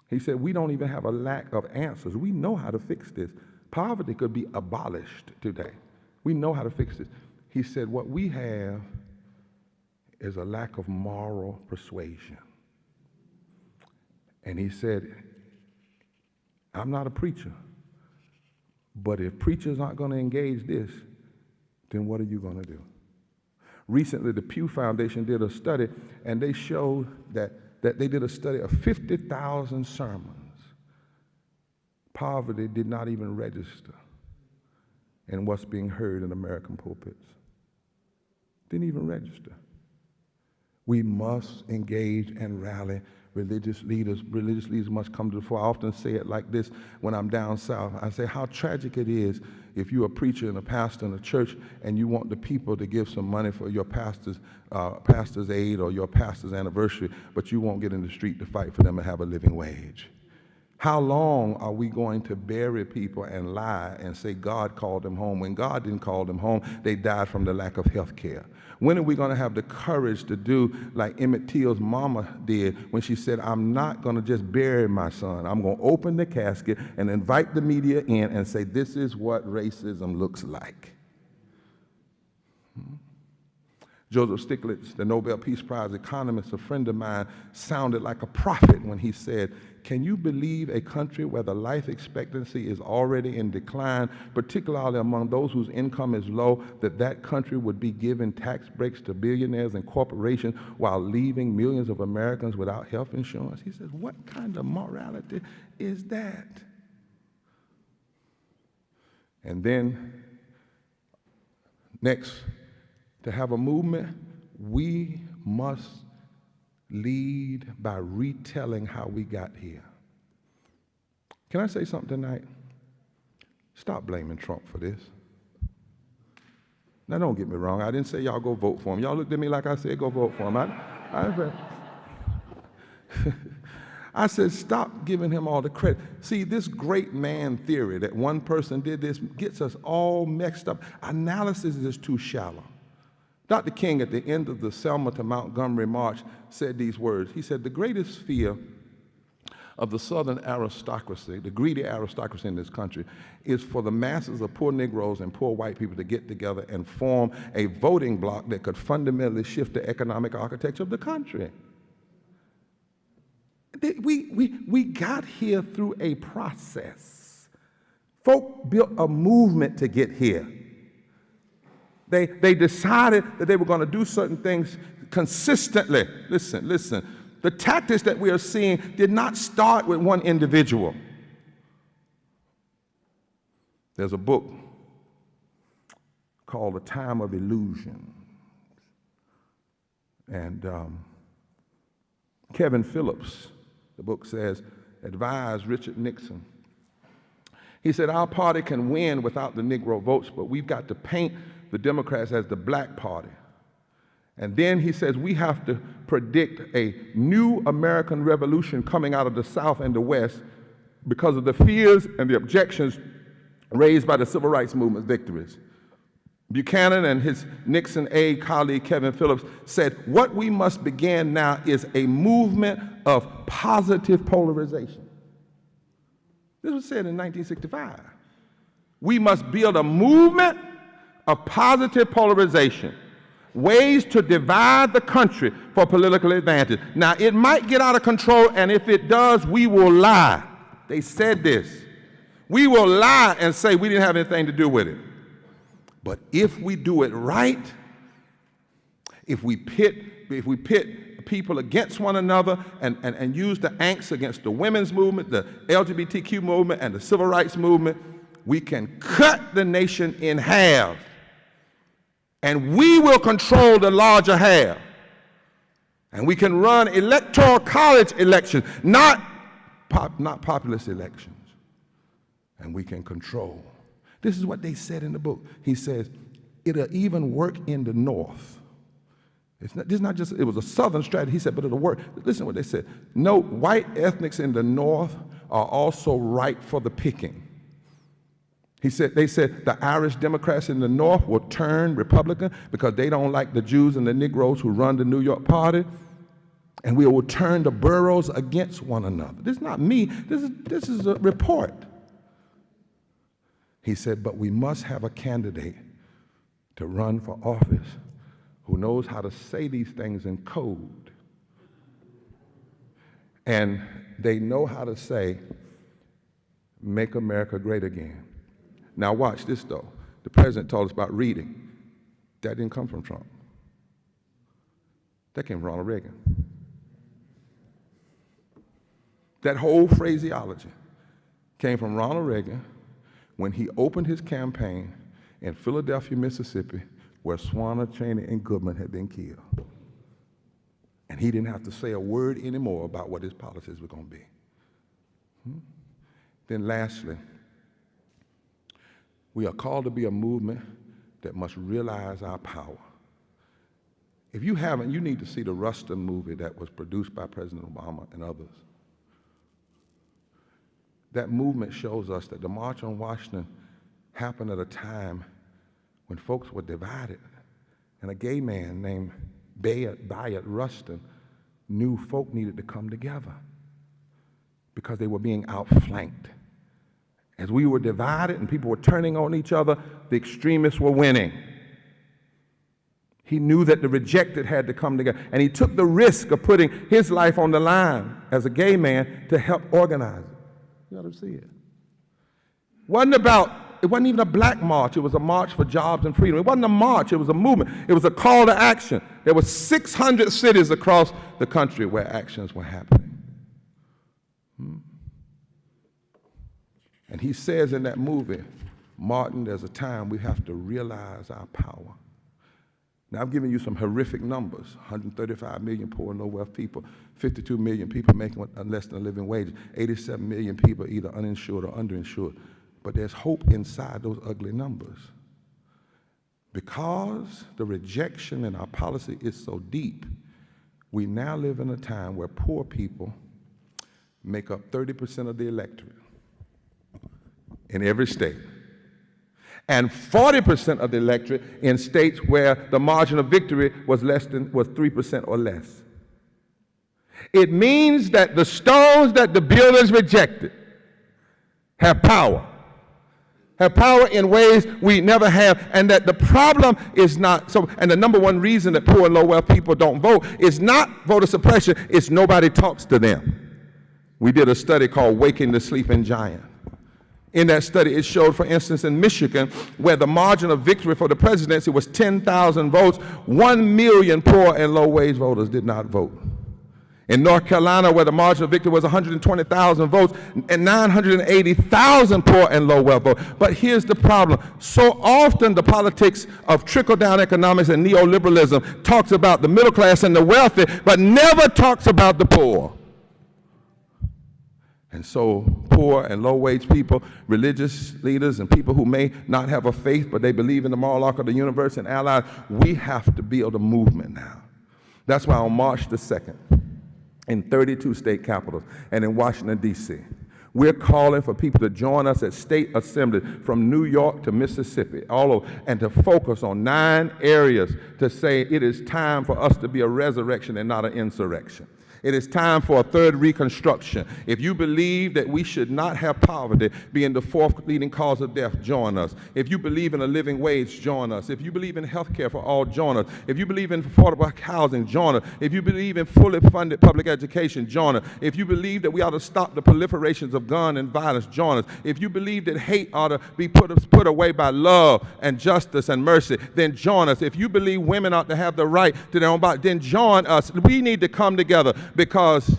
He said, we don't even have a lack of answers. We know how to fix this. Poverty could be abolished today. We know how to fix this. He said, what we have is a lack of moral persuasion. And he said, I'm not a preacher, but if preachers aren't going to engage this, then what are you going to do? Recently, the Pew Foundation did a study, and they showed that they did a study of 50,000 sermons. Poverty did not even register in what's being heard in American pulpits. Didn't even register. We must engage and rally religious leaders. Religious leaders must come to the fore. I often say it like this when I'm down south. I say how tragic it is if you're a preacher and a pastor in a church and you want the people to give some money for your pastor's aid or your pastor's anniversary, but you won't get in the street to fight for them and have a living wage. How long are we going to bury people and lie and say God called them home when God didn't call them home? They died from the lack of health care. When are we going to have the courage to do like Emmett Till's mama did when she said, I'm not going to just bury my son. I'm going to open the casket and invite the media in and say, this is what racism looks like. Joseph Stiglitz, the Nobel Peace Prize economist, a friend of mine, sounded like a prophet when he said, can you believe a country where the life expectancy is already in decline, particularly among those whose income is low, that country would be giving tax breaks to billionaires and corporations while leaving millions of Americans without health insurance? He says, what kind of morality is that? And then, next, to have a movement, we must lead by retelling how we got here. Can I say something tonight? Stop blaming Trump for this. Now, don't get me wrong. I didn't say y'all go vote for him. Y'all looked at me like I said go vote for him. I said stop giving him all the credit. See, this great man theory that one person did this gets us all mixed up. Analysis is too shallow. Dr. King, at the end of the Selma to Montgomery March, said these words. He said, the greatest fear of the Southern aristocracy, the greedy aristocracy in this country, is for the masses of poor Negroes and poor white people to get together and form a voting bloc that could fundamentally shift the economic architecture of the country. We got here through a process. Folk built a movement to get here. They decided that they were going to do certain things consistently. Listen. The tactics that we are seeing did not start with one individual. There's a book called A Time of Illusion. And Kevin Phillips, the book says, advised Richard Nixon. He said, our party can win without the Negro votes, but we've got to paint the Democrats as the black party. And then he says we have to predict a new American revolution coming out of the South and the West because of the fears and the objections raised by the civil rights movement victories. Buchanan and his Nixon aide colleague Kevin Phillips said what we must begin now is a movement of positive polarization. This was said in 1965. We must build a movement of positive polarization, ways to divide the country for political advantage. Now, it might get out of control, and if it does, we will lie. They said this. We will lie and say we didn't have anything to do with it. But if we do it right, if we pit people against one another and use the angst against the women's movement, the LGBTQ movement, and the civil rights movement, we can cut the nation in half. And we will control the larger half. And we can run electoral college elections, not populist elections. And we can control. This is what they said in the book. He says, it'll even work in the North. This not just, it was a Southern strategy. He said, but it'll work. Listen to what they said. No, white ethnics in the North are also ripe for the picking. They said the Irish Democrats in the North will turn Republican because they don't like the Jews and the Negroes who run the New York Party. And we will turn the boroughs against one another. This is not me. This is a report. He said, but we must have a candidate to run for office who knows how to say these things in code. And they know how to say, make America great again. Now watch this though. The president told us about reading. That didn't come from Trump. That came from Ronald Reagan. That whole phraseology came from Ronald Reagan when he opened his campaign in Philadelphia, Mississippi, where Swanner, Cheney, and Goodman had been killed. And he didn't have to say a word anymore about what his policies were going to be. Then lastly, we are called to be a movement that must realize our power. If you haven't, you need to see the Rustin movie that was produced by President Obama and others. That movement shows us that the March on Washington happened at a time when folks were divided, and a gay man named Bayard Rustin knew folk needed to come together because they were being outflanked. As we were divided and people were turning on each other, the extremists were winning. He knew that the rejected had to come together, and he took the risk of putting his life on the line as a gay man to help organize it. You ought to see it. It wasn't even a black march. It was a march for jobs and freedom. It wasn't a march. It was a movement. It was a call to action. There were 600 cities across the country where actions were happening. And he says in that movie, Martin, there's a time we have to realize our power. Now, I've given you some horrific numbers: 135 million poor and low-wealth people, 52 million people making less than a living wage, 87 million people either uninsured or underinsured. But there's hope inside those ugly numbers. Because the rejection in our policy is so deep, we now live in a time where poor people make up 30% of the electorate in every state, and 40% of the electorate in states where the margin of victory was 3% or less. It means that the stones that the builders rejected have power in ways we never have, and that the problem is not so. And the number one reason that poor and low-wealth people don't vote is not voter suppression, it's nobody talks to them. We did a study called Waking the Sleeping Giant. In that study, it showed, for instance, in Michigan, where the margin of victory for the presidency was 10,000 votes, 1 million poor and low-wage voters did not vote. In North Carolina, where the margin of victory was 120,000 votes, and 980,000 poor and low-wealth votes. But here's the problem. So often the politics of trickle-down economics and neoliberalism talks about the middle class and the wealthy, but never talks about the poor. And so poor and low-wage people, religious leaders, and people who may not have a faith, but they believe in the moral arc of the universe and allies, we have to build a movement now. That's why on March the 2nd, in 32 state capitals and in Washington, D.C., we're calling for people to join us at state assemblies from New York to Mississippi, all over, and to focus on 9 areas to say it is time for us to be a resurrection and not an insurrection. It is time for a third reconstruction. If you believe that we should not have poverty being the 4th leading cause of death, join us. If you believe in a living wage, join us. If you believe in health care for all, join us. If you believe in affordable housing, join us. If you believe in fully funded public education, join us. If you believe that we ought to stop the proliferations of gun and violence, join us. If you believe that hate ought to be put away by love and justice and mercy, then join us. If you believe women ought to have the right to their own body, then join us. We need to come together, because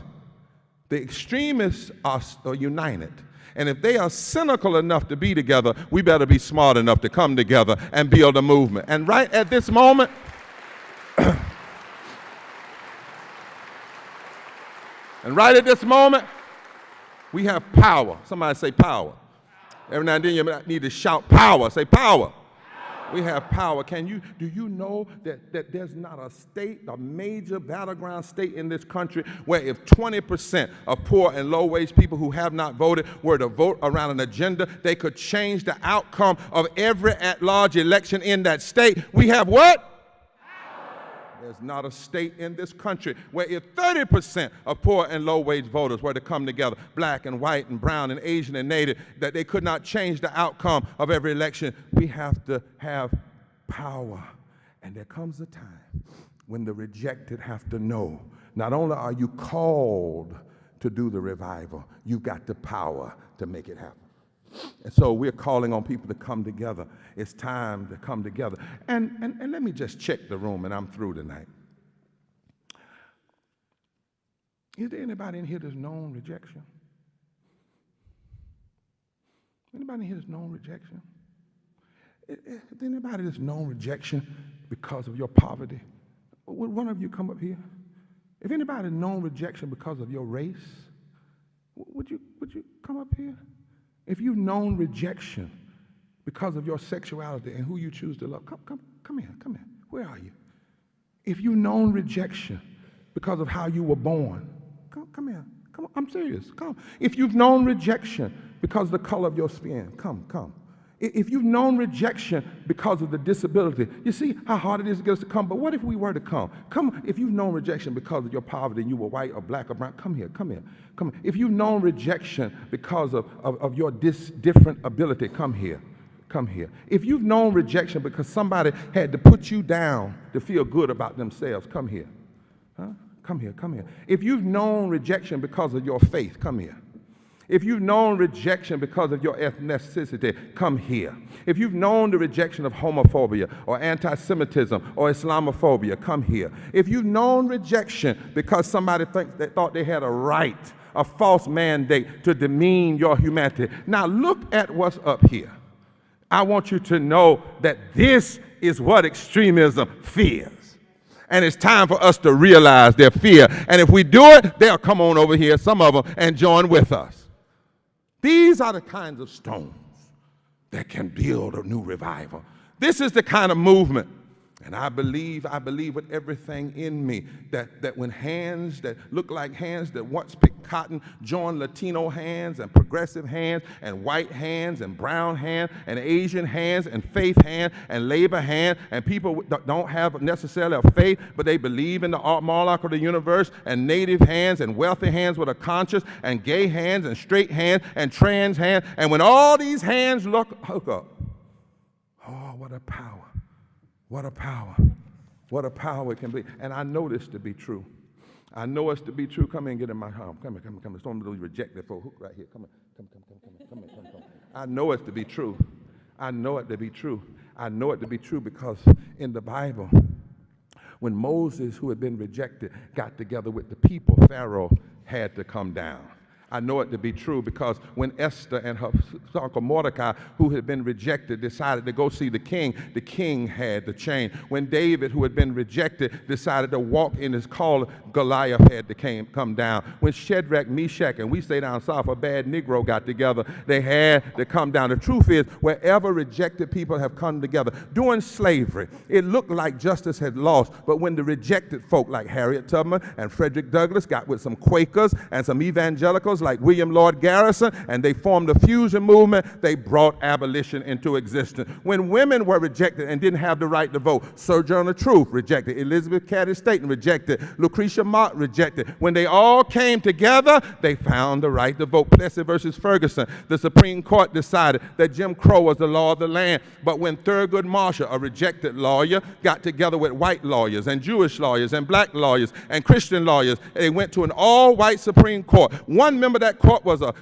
the extremists are united. And if they are cynical enough to be together, we better be smart enough to come together and build a movement. And right at this moment, we have power. Somebody say power. Every now and then you need to shout power. Say power. We have power. Do you know that there's not a state, a major battleground state in this country, where if 20% of poor and low-wage people who have not voted were to vote around an agenda, they could change the outcome of every at-large election in that state? We have what? Power. There's not a state in this country where if 30% of poor and low-wage voters were to come together, black and white and brown and Asian and Native, that they could not change the outcome of every election. We have to have power. And there comes a time when the rejected have to know, not only are you called to do the revival, you've got the power to make it happen. And so we're calling on people to come together. It's time to come together. And let me just check the room, and I'm through tonight. Is there anybody in here that's known rejection? Anybody in here that's known rejection? Is there anybody that's known rejection because of your poverty? Would one of you come up here? If anybody known rejection because of your race, would you come up here? If you've known rejection because of your sexuality and who you choose to love, come here. Where are you? If you've known rejection because of how you were born, come here. Come on, I'm serious. Come. If you've known rejection because of the color of your skin, come. If you've known rejection because of the disability, you see how hard it is to get us to come. But what if we were to come? Come. If you've known rejection because of your poverty and you were white or black or brown, come here. If you've known rejection because of your different ability, come here. If you've known rejection because somebody had to put you down to feel good about themselves, come here. Come here. If you've known rejection because of your faith, come here. If you've known rejection because of your ethnicity, come here. If you've known the rejection of homophobia or anti-Semitism or Islamophobia, come here. If you've known rejection because somebody thought they had a right, a false mandate to demean your humanity, now look at what's up here. I want you to know that this is what extremism fears. And it's time for us to realize their fear. And if we do it, they'll come on over here, some of them, and join with us. These are the kinds of stones that can build a new revival. This is the kind of movement. And I believe with everything in me that when hands that look like hands that once picked cotton join Latino hands and progressive hands and white hands and brown hands and Asian hands and faith hands and labor hands and people don't have necessarily a faith, but they believe in the monarch of the universe, and native hands and wealthy hands with a conscience and gay hands and straight hands and trans hands. And when all these hands hook up, oh, what a power. What a power. What a power it can be. And I know this to be true. I know it's to be true. Come in and get in my home. Come here. Some of those rejected folk. Hook right here. Come here. I know it to be true. I know it to be true. I know it to be true because in the Bible, when Moses, who had been rejected, got together with the people, Pharaoh had to come down. I know it to be true because when Esther and her uncle Mordecai, who had been rejected, decided to go see the king had to change. When David, who had been rejected, decided to walk in his call, Goliath had to come down. When Shadrach, Meshach, and we say down south, a bad Negro got together, they had to come down. The truth is, wherever rejected people have come together, during slavery, it looked like justice had lost, but when the rejected folk like Harriet Tubman and Frederick Douglass got with some Quakers and some evangelicals like William Lloyd Garrison, and they formed a fusion movement, they brought abolition into existence. When women were rejected and didn't have the right to vote, Sojourner Truth rejected, Elizabeth Cady Stanton rejected, Lucretia Mott rejected. When they all came together, they found the right to vote. Plessy versus Ferguson, the Supreme Court decided that Jim Crow was the law of the land. But when Thurgood Marshall, a rejected lawyer, got together with white lawyers and Jewish lawyers and black lawyers and Christian lawyers, they went to an all-white Supreme Court. One member of that court was a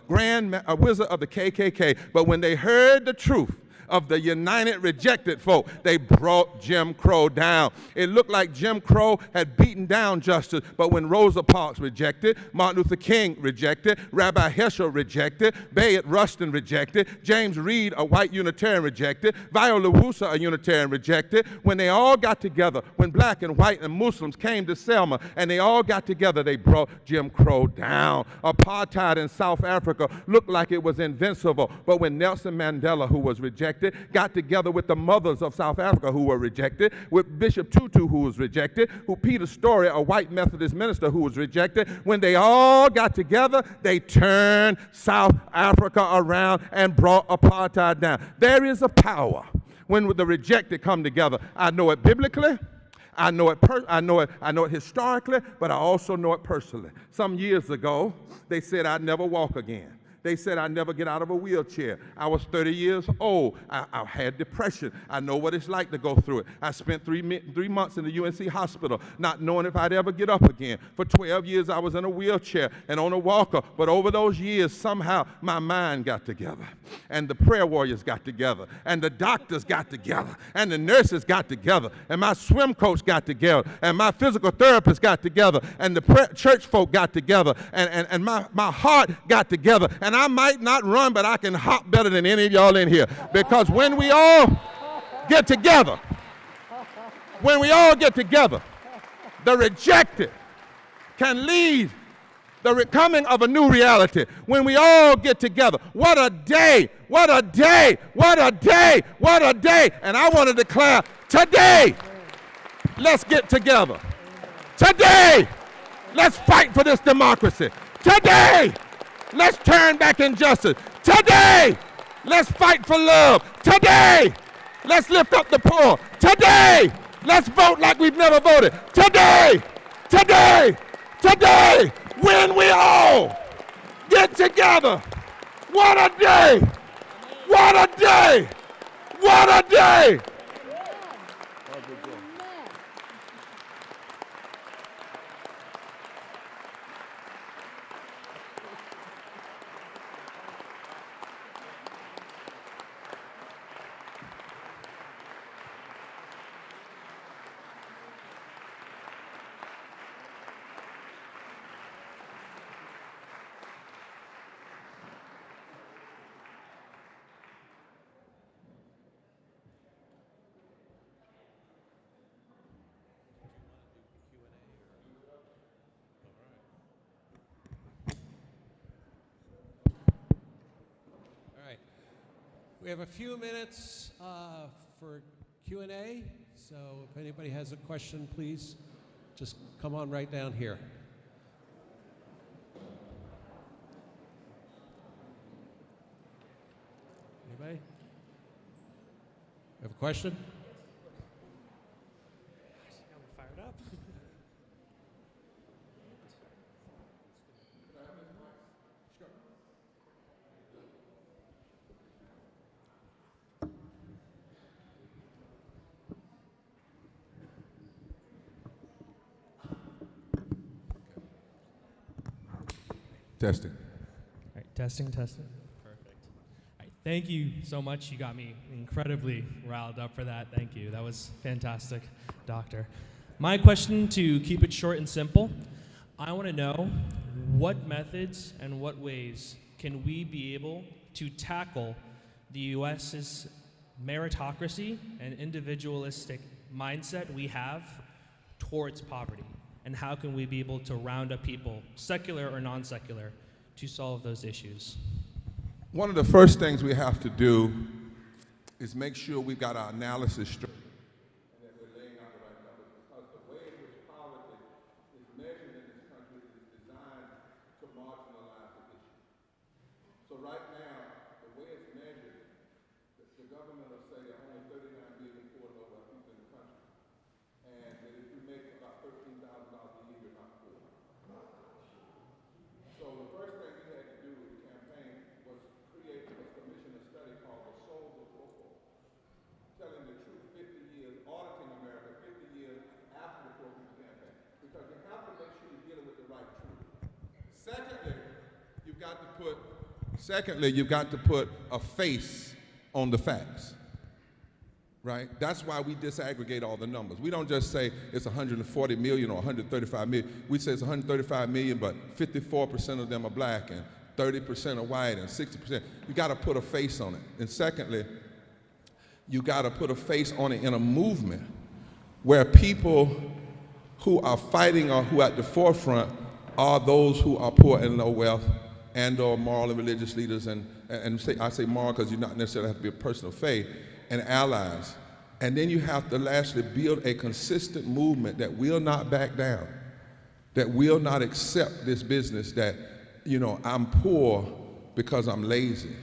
wizard of the KKK, but when they heard the truth of the united rejected folk, they brought Jim Crow down. It looked like Jim Crow had beaten down justice, but when Rosa Parks rejected, Martin Luther King rejected, Rabbi Heschel rejected, Bayard Rustin rejected, James Reed, a white Unitarian, rejected, Viola Woosa, a Unitarian, rejected. When they all got together, when black and white and Muslims came to Selma and they all got together, they brought Jim Crow down. Apartheid in South Africa looked like it was invincible, but when Nelson Mandela, who was rejected, got together with the mothers of South Africa who were rejected, with Bishop Tutu, who was rejected, with Peter Story, a white Methodist minister, who was rejected. When they all got together, they turned South Africa around and brought apartheid down. There is a power when the rejected come together. I know it biblically, I know it historically, but I also know it personally. Some years ago, they said I'd never walk again. They said I'd never get out of a wheelchair. I was 30 years old. I had depression. I know what it's like to go through it. I spent 3 months in the UNC hospital not knowing if I'd ever get up again. For 12 years, I was in a wheelchair and on a walker. But over those years, somehow my mind got together. And the prayer warriors got together. And the doctors got together. And the nurses got together. And my swim coach got together. And my physical therapist got together. And the church folk got together. And my heart got together. And I might not run, but I can hop better than any of y'all in here. Because when we all get together, the rejected can lead the coming of a new reality. When we all get together, what a day, what a day, what a day, what a day. And I want to declare today, let's get together. Today, let's fight for this democracy. Today, let's turn back injustice. Today, let's fight for love. Today, let's lift up the poor. Today, let's vote like we've never voted. Today, when we all get together. What a day! What a day! What a day! We have a few minutes for Q&A, so if anybody has a question, please just come on right down here. Anybody? Have a question? I'm fired up. Testing. All right, testing. Perfect. All right, thank you so much. You got me incredibly riled up for that. Thank you. That was fantastic, Doctor. My question, to keep it short and simple, I want to know what methods and what ways can we be able to tackle the U.S.'s meritocracy and individualistic mindset we have towards poverty? And how can we be able to round up people, secular or non-secular, to solve those issues? One of the first things we have to do is make sure we've got our analysis straight. And that we're laying out the right numbers, because the way in which poverty is measured in this country is designed to marginalize the issue. So right now, the way it's measured, the government will say there are only 39 million poor and low people in the country. And that if you make about $13,000 a year, you're not poor. So the first thing we had to do with the campaign was commission a study called The Souls of Poor, telling the truth 50 years, auditing America 50 years after the Poor campaign. Because you have to make sure you're dealing with the right truth. Secondly, you've got to put a face on the facts. Right? That's why we disaggregate all the numbers. We don't just say it's 140 million or 135 million. We say it's 135 million, but 54% of them are black and 30% are white and 60%. You got to put a face on it. And secondly, you got to put a face on it in a movement where people who are fighting or who are at the forefront are those who are poor and low wealth and or moral and religious leaders, and I say moral because you not necessarily have to be a person of faith, and allies. And then you have to lastly build a consistent movement that will not back down, that will not accept this business that, you know, I'm poor because I'm lazy,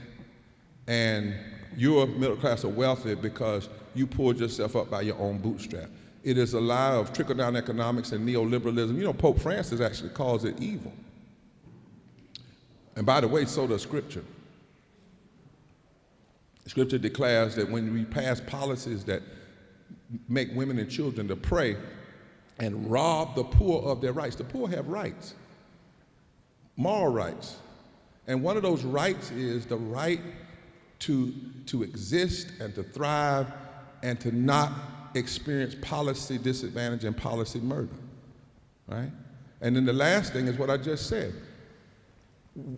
and you're middle class or wealthy because you pulled yourself up by your own bootstrap. It is a lie of trickle-down economics and neoliberalism. You know, Pope Francis actually calls it evil. And by the way, so does Scripture. Scripture declares that when we pass policies that make women and children to pray and rob the poor of their rights, the poor have rights, moral rights. And one of those rights is the right to exist and to thrive and to not experience policy disadvantage and policy murder, right? And then the last thing is what I just said.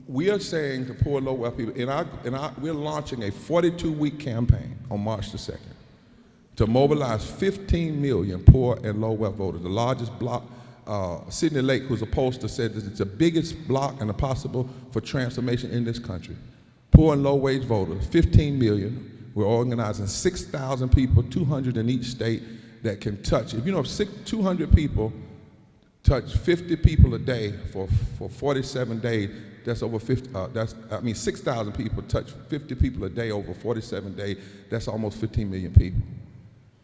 We are saying to poor, low-wealth people, we're launching a 42-week campaign on March the 2nd to mobilize 15 million poor and low-wealth voters. The largest block, Sidney Lake, who's a pollster, said that it's the biggest block and a possible for transformation in this country. Poor and low-wage voters, 15 million. We're organizing 6,000 people, 200 in each state, that can touch. If you know, 200 people touch 50 people a day for 47 days, that's over 50, 6,000 people touch 50 people a day over 47 days, that's almost 15 million people.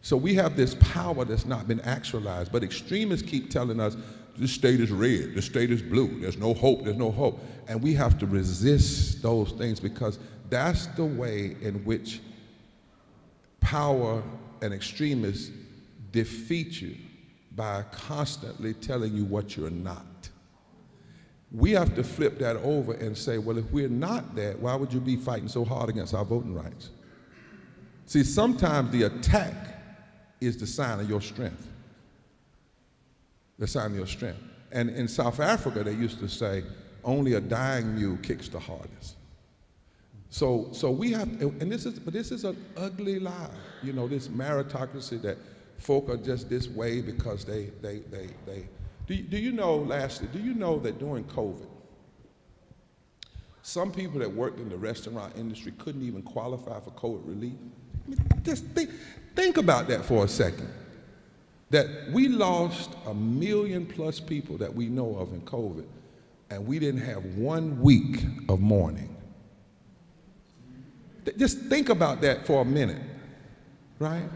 So we have this power that's not been actualized, but extremists keep telling us, this state is red, this state is blue, there's no hope, there's no hope. And we have to resist those things because that's the way in which power and extremists defeat you, by constantly telling you what you're not. We have to flip that over and say, well, if we're not that, why would you be fighting so hard against our voting rights? See, sometimes the attack is the sign of your strength. The sign of your strength. And in South Africa, they used to say, only a dying mule kicks the hardest. So we have, and this is an ugly lie, you know, this meritocracy that folk are just this way because they do you know, lastly, do you know that during COVID, some people that worked in the restaurant industry couldn't even qualify for COVID relief? I mean, just think about that for a second. That we lost 1 million plus people that we know of in COVID, and we didn't have 1 week of mourning. Just think about that for a minute, right?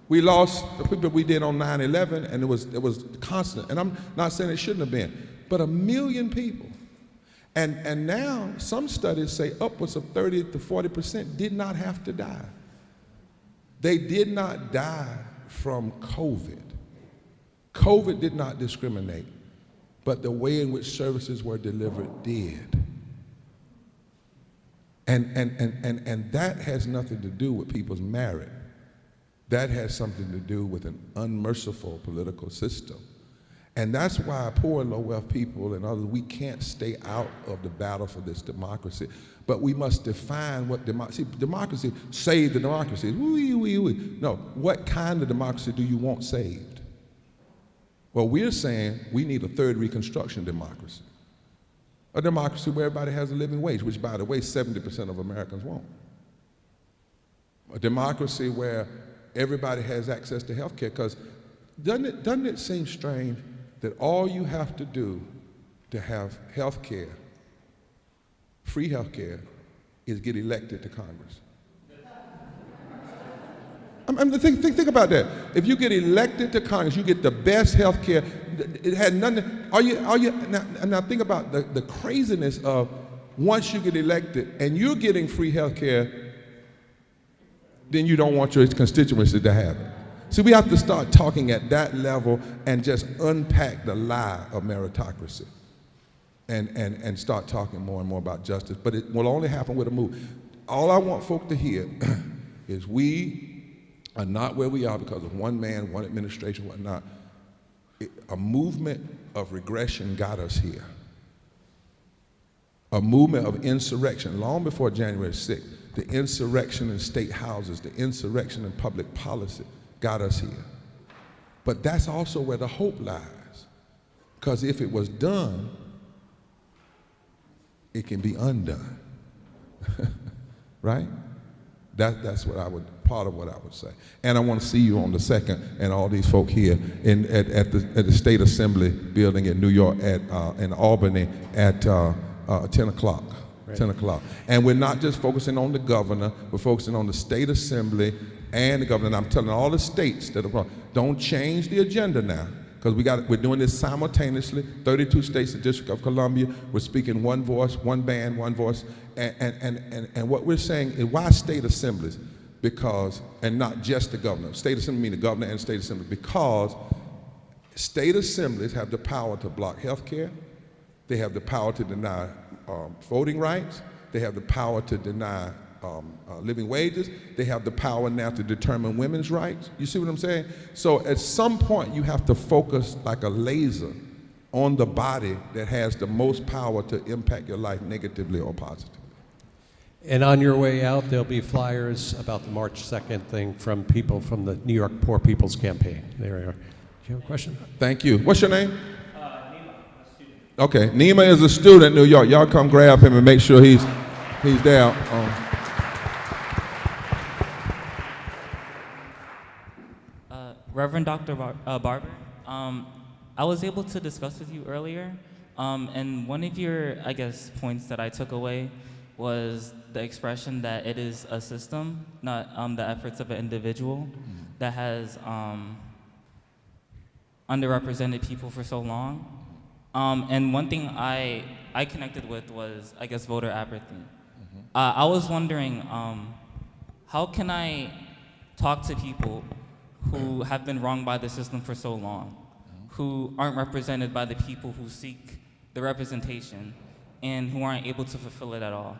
We lost the people we did on 9/11, and it was constant. And I'm not saying it shouldn't have been, but 1 million people. And now some studies say upwards of 30 to 40% did not have to die. They did not die from COVID. COVID did not discriminate, but the way in which services were delivered did. And that has nothing to do with people's merit. That has something to do with an unmerciful political system. And that's why poor and low-wealth people and others, we can't stay out of the battle for this democracy. But we must define what democracy, democracy, save the democracy. No, what kind of democracy do you want saved? Well, we're saying we need a third Reconstruction democracy. A democracy where everybody has a living wage, which, by the way, 70% of Americans won't. A democracy where everybody has access to health care, because doesn't it seem strange that all you have to do to have health care, free health care, is get elected to Congress? Think about that. If you get elected to Congress, you get the best health care. It had nothing. Now think about the craziness of once you get elected and you're getting free health care, then you don't want your constituency to have it. See, we have to start talking at that level and just unpack the lie of meritocracy and start talking more and more about justice. But it will only happen with a move. All I want folk to hear is we are not where we are because of one man, one administration, whatnot. A movement of regression got us here. A movement of insurrection, long before January 6th, the insurrection in state houses, the insurrection in public policy got us here. But that's also where the hope lies. Because if it was done, it can be undone. Right? That's what part of what I would say. And I want to see you on the 2nd, and all these folk here at the State Assembly building in New York, in Albany at 10 o'clock. Right. 10 o'clock. And we're not just focusing on the governor, we're focusing on the State Assembly and the governor. And I'm telling all the states that are don't change the agenda now, because we're doing this simultaneously. 32 states, the District of Columbia. We're speaking one voice, one band, one voice. And what we're saying is, why state assemblies? Because, and not just the governor. State assembly means the governor and state assembly, because state assemblies have the power to block health care. They have the power to deny voting rights. They have the power to deny living wages. They have the power now to determine women's rights. You see what I'm saying? So at some point, you have to focus like a laser on the body that has the most power to impact your life negatively or positively. And on your way out, there'll be flyers about the March 2nd thing from people from the New York Poor People's Campaign. There we are. Do you have a question? Thank you. What's your name? Nima, a student. Okay, Nima is a student in New York. Y'all come grab him and make sure he's there. Reverend Dr. Barber, I was able to discuss with you earlier, and one of your, I guess, points that I took away was the expression that it is a system, not the efforts of an individual that has underrepresented people for so long. And one thing I connected with was, I guess, voter apathy. I was wondering, how can I talk to people who have been wronged by the system for so long, who aren't represented by the people who seek the representation, and who aren't able to fulfill it at all?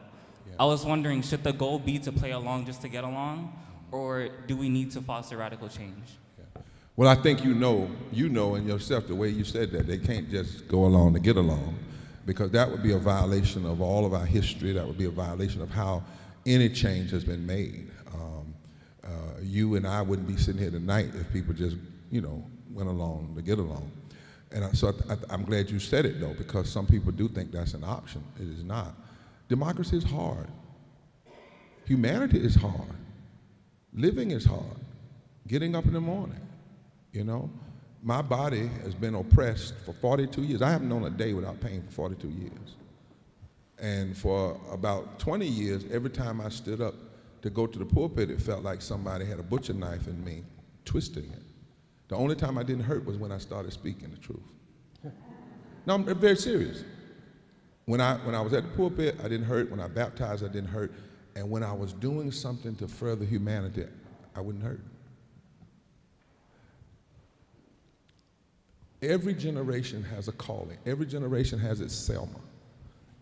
Yeah. I was wondering, should the goal be to play along just to get along, or do we need to foster radical change? Yeah. Well, I think you know in yourself, the way you said that, they can't just go along to get along, because that would be a violation of all of our history. That would be a violation of how any change has been made. You and I wouldn't be sitting here tonight if people just, went along to get along. And so I'm glad you said it, though, because some people do think that's an option. It is not. Democracy is hard. Humanity is hard. Living is hard. Getting up in the morning, My body has been oppressed for 42 years. I haven't known a day without pain for 42 years. And for about 20 years, every time I stood up to go to the pulpit, it felt like somebody had a butcher knife in me, twisting it. The only time I didn't hurt was when I started speaking the truth. No, I'm very serious. When I was at the pulpit, I didn't hurt. When I baptized, I didn't hurt. And when I was doing something to further humanity, I wouldn't hurt. Every generation has a calling. Every generation has its Selma.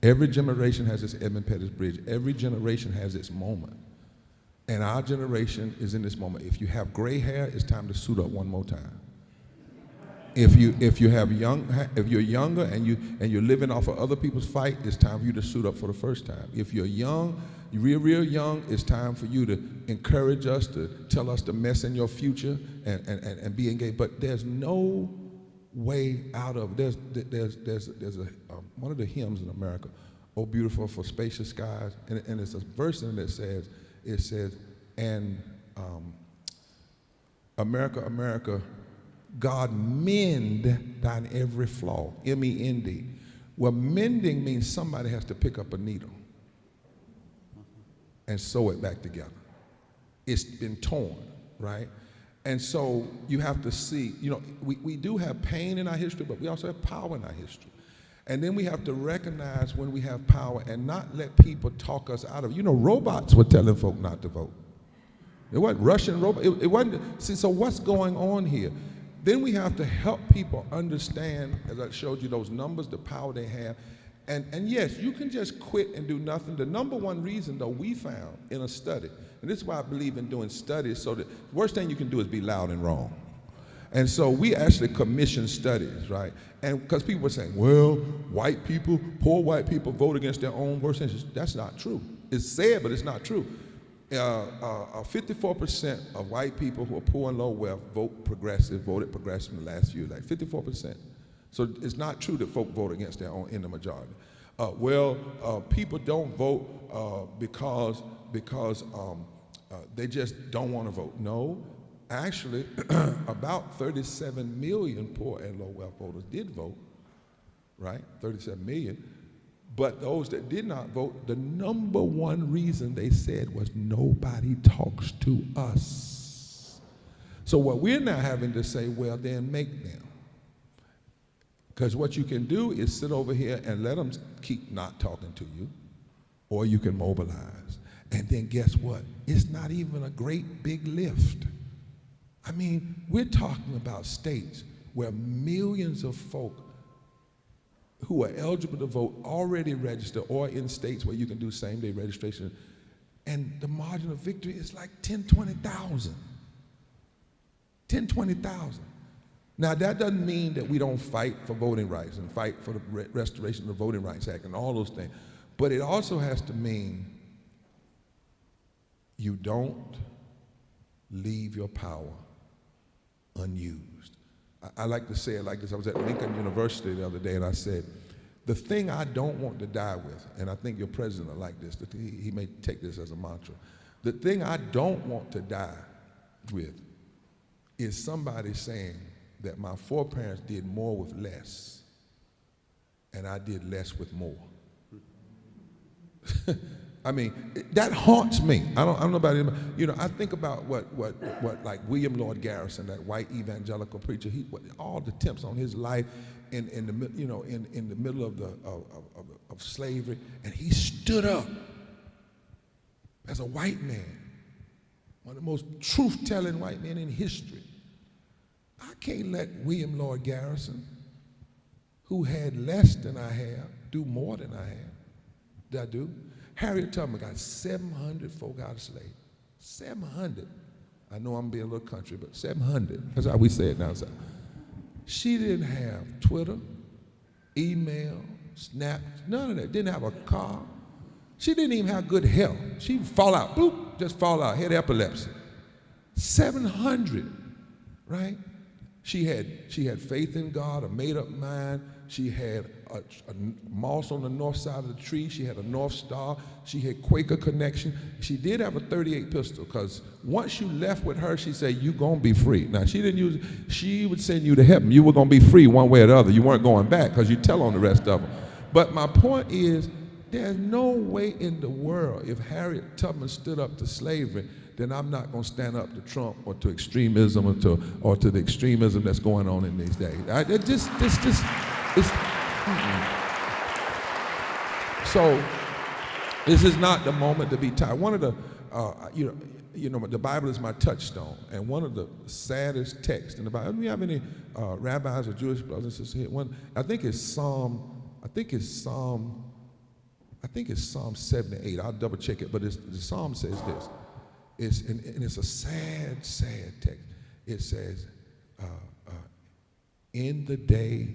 Every generation has its Edmund Pettus Bridge. Every generation has its moment. And our generation is in this moment. If you have gray hair, it's time to suit up one more time. If you're younger and you're living off of other people's fight, it's time for you to suit up for the first time. If you're young, you're real young, it's time for you to encourage us, to tell us the mess in your future and be engaged. But there's no way out of there's one of the hymns in America, "Oh Beautiful for Spacious Skies," and it's a verse in it that says, and America, America, God mend thine every flaw, M-E-N-D. Well, mending means somebody has to pick up a needle and sew it back together. It's been torn, right? And so you have to see, we do have pain in our history, but we also have power in our history. And then we have to recognize when we have power and not let people talk us out of it. Robots were telling folk not to vote. It wasn't Russian robots. It wasn't. See, so what's going on here? Then we have to help people understand, as I showed you those numbers, the power they have. And yes, you can just quit and do nothing. The number one reason, though, we found in a study, and this is why I believe in doing studies, so the worst thing you can do is be loud and wrong. And so we actually commissioned studies, right? And because people were saying, well, white people, poor white people vote against their own worst interests. That's not true. It's sad, but it's not true. 54% of white people who are poor and low wealth voted progressive in the last few, like 54%. So it's not true that folk vote against their own in the majority. People don't vote because they just don't want to vote. No. Actually, about 37 million poor and low wealth voters did vote, right? 37 million. But those that did not vote, the number one reason they said was nobody talks to us. So what we're now having to say, well, then make them. Because what you can do is sit over here and let them keep not talking to you, or you can mobilize. And then guess what? It's not even a great big lift. I mean, we're talking about states where millions of folk who are eligible to vote already register, or in states where you can do same-day registration, and the margin of victory is like 10, 20,000. 10, 20,000. Now, that doesn't mean that we don't fight for voting rights and fight for the restoration of the Voting Rights Act and all those things, but it also has to mean you don't leave your power unused. I like to say it like this. I was at Lincoln University the other day, and I said, the thing I don't want to die with, and I think your president will like this, he may take this as a mantra, the thing I don't want to die with is somebody saying that my foreparents did more with less, and I did less with more. I mean, that haunts me. I don't know about anybody. You know, I think about what like William Lloyd Garrison, that white evangelical preacher. All the attempts on his life in the middle of slavery, and he stood up as a white man, one of the most truth-telling white men in history. I can't let William Lloyd Garrison, who had less than I have, do more than I have. Did I do? Harriet Tubman got 700 folk out of slavery. 700. I know I'm being a little country, but 700. That's how we say it now. So she didn't have Twitter, email, Snap, none of that. Didn't have a car. She didn't even have good health. She'd fall out, boop, just fall out, had epilepsy. 700, right? She had faith in God, a made-up mind. She had a moss on the north side of the tree. She had a North Star. She had Quaker connection. She did have a .38 pistol, because once you left with her, she said, "You gonna be free." Now, she didn't use it. She would send you to heaven. You were gonna be free one way or the other. You weren't going back, because you tell on the rest of them. But my point is, there's no way in the world, if Harriet Tubman stood up to slavery, then I'm not going to stand up to Trump or to extremism or to the extremism that's going on in these days. So this is not the moment to be tired. One of the, the Bible is my touchstone, and one of the saddest texts in the Bible. Do we have any rabbis or Jewish brothers and sisters here? I think it's Psalm 78. I'll double check it, but the Psalm says this. And it's a sad, sad text. It says, in the day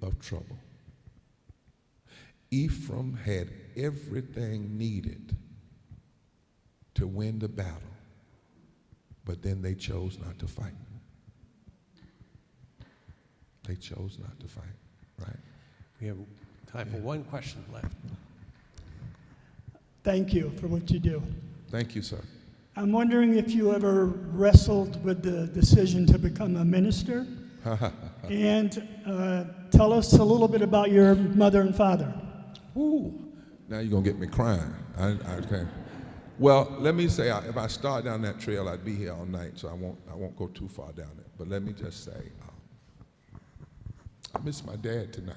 of trouble, Ephraim had everything needed to win the battle, but then they chose not to fight. They chose not to fight, right? We have time for one question left. Thank you for what you do. Thank you, sir. I'm wondering if you ever wrestled with the decision to become a minister, and tell us a little bit about your mother and father. Ooh, now you're gonna get me crying. I can't. Well, let me say, if I start down that trail, I'd be here all night, so I won't go too far down it. But let me just say, I miss my dad tonight.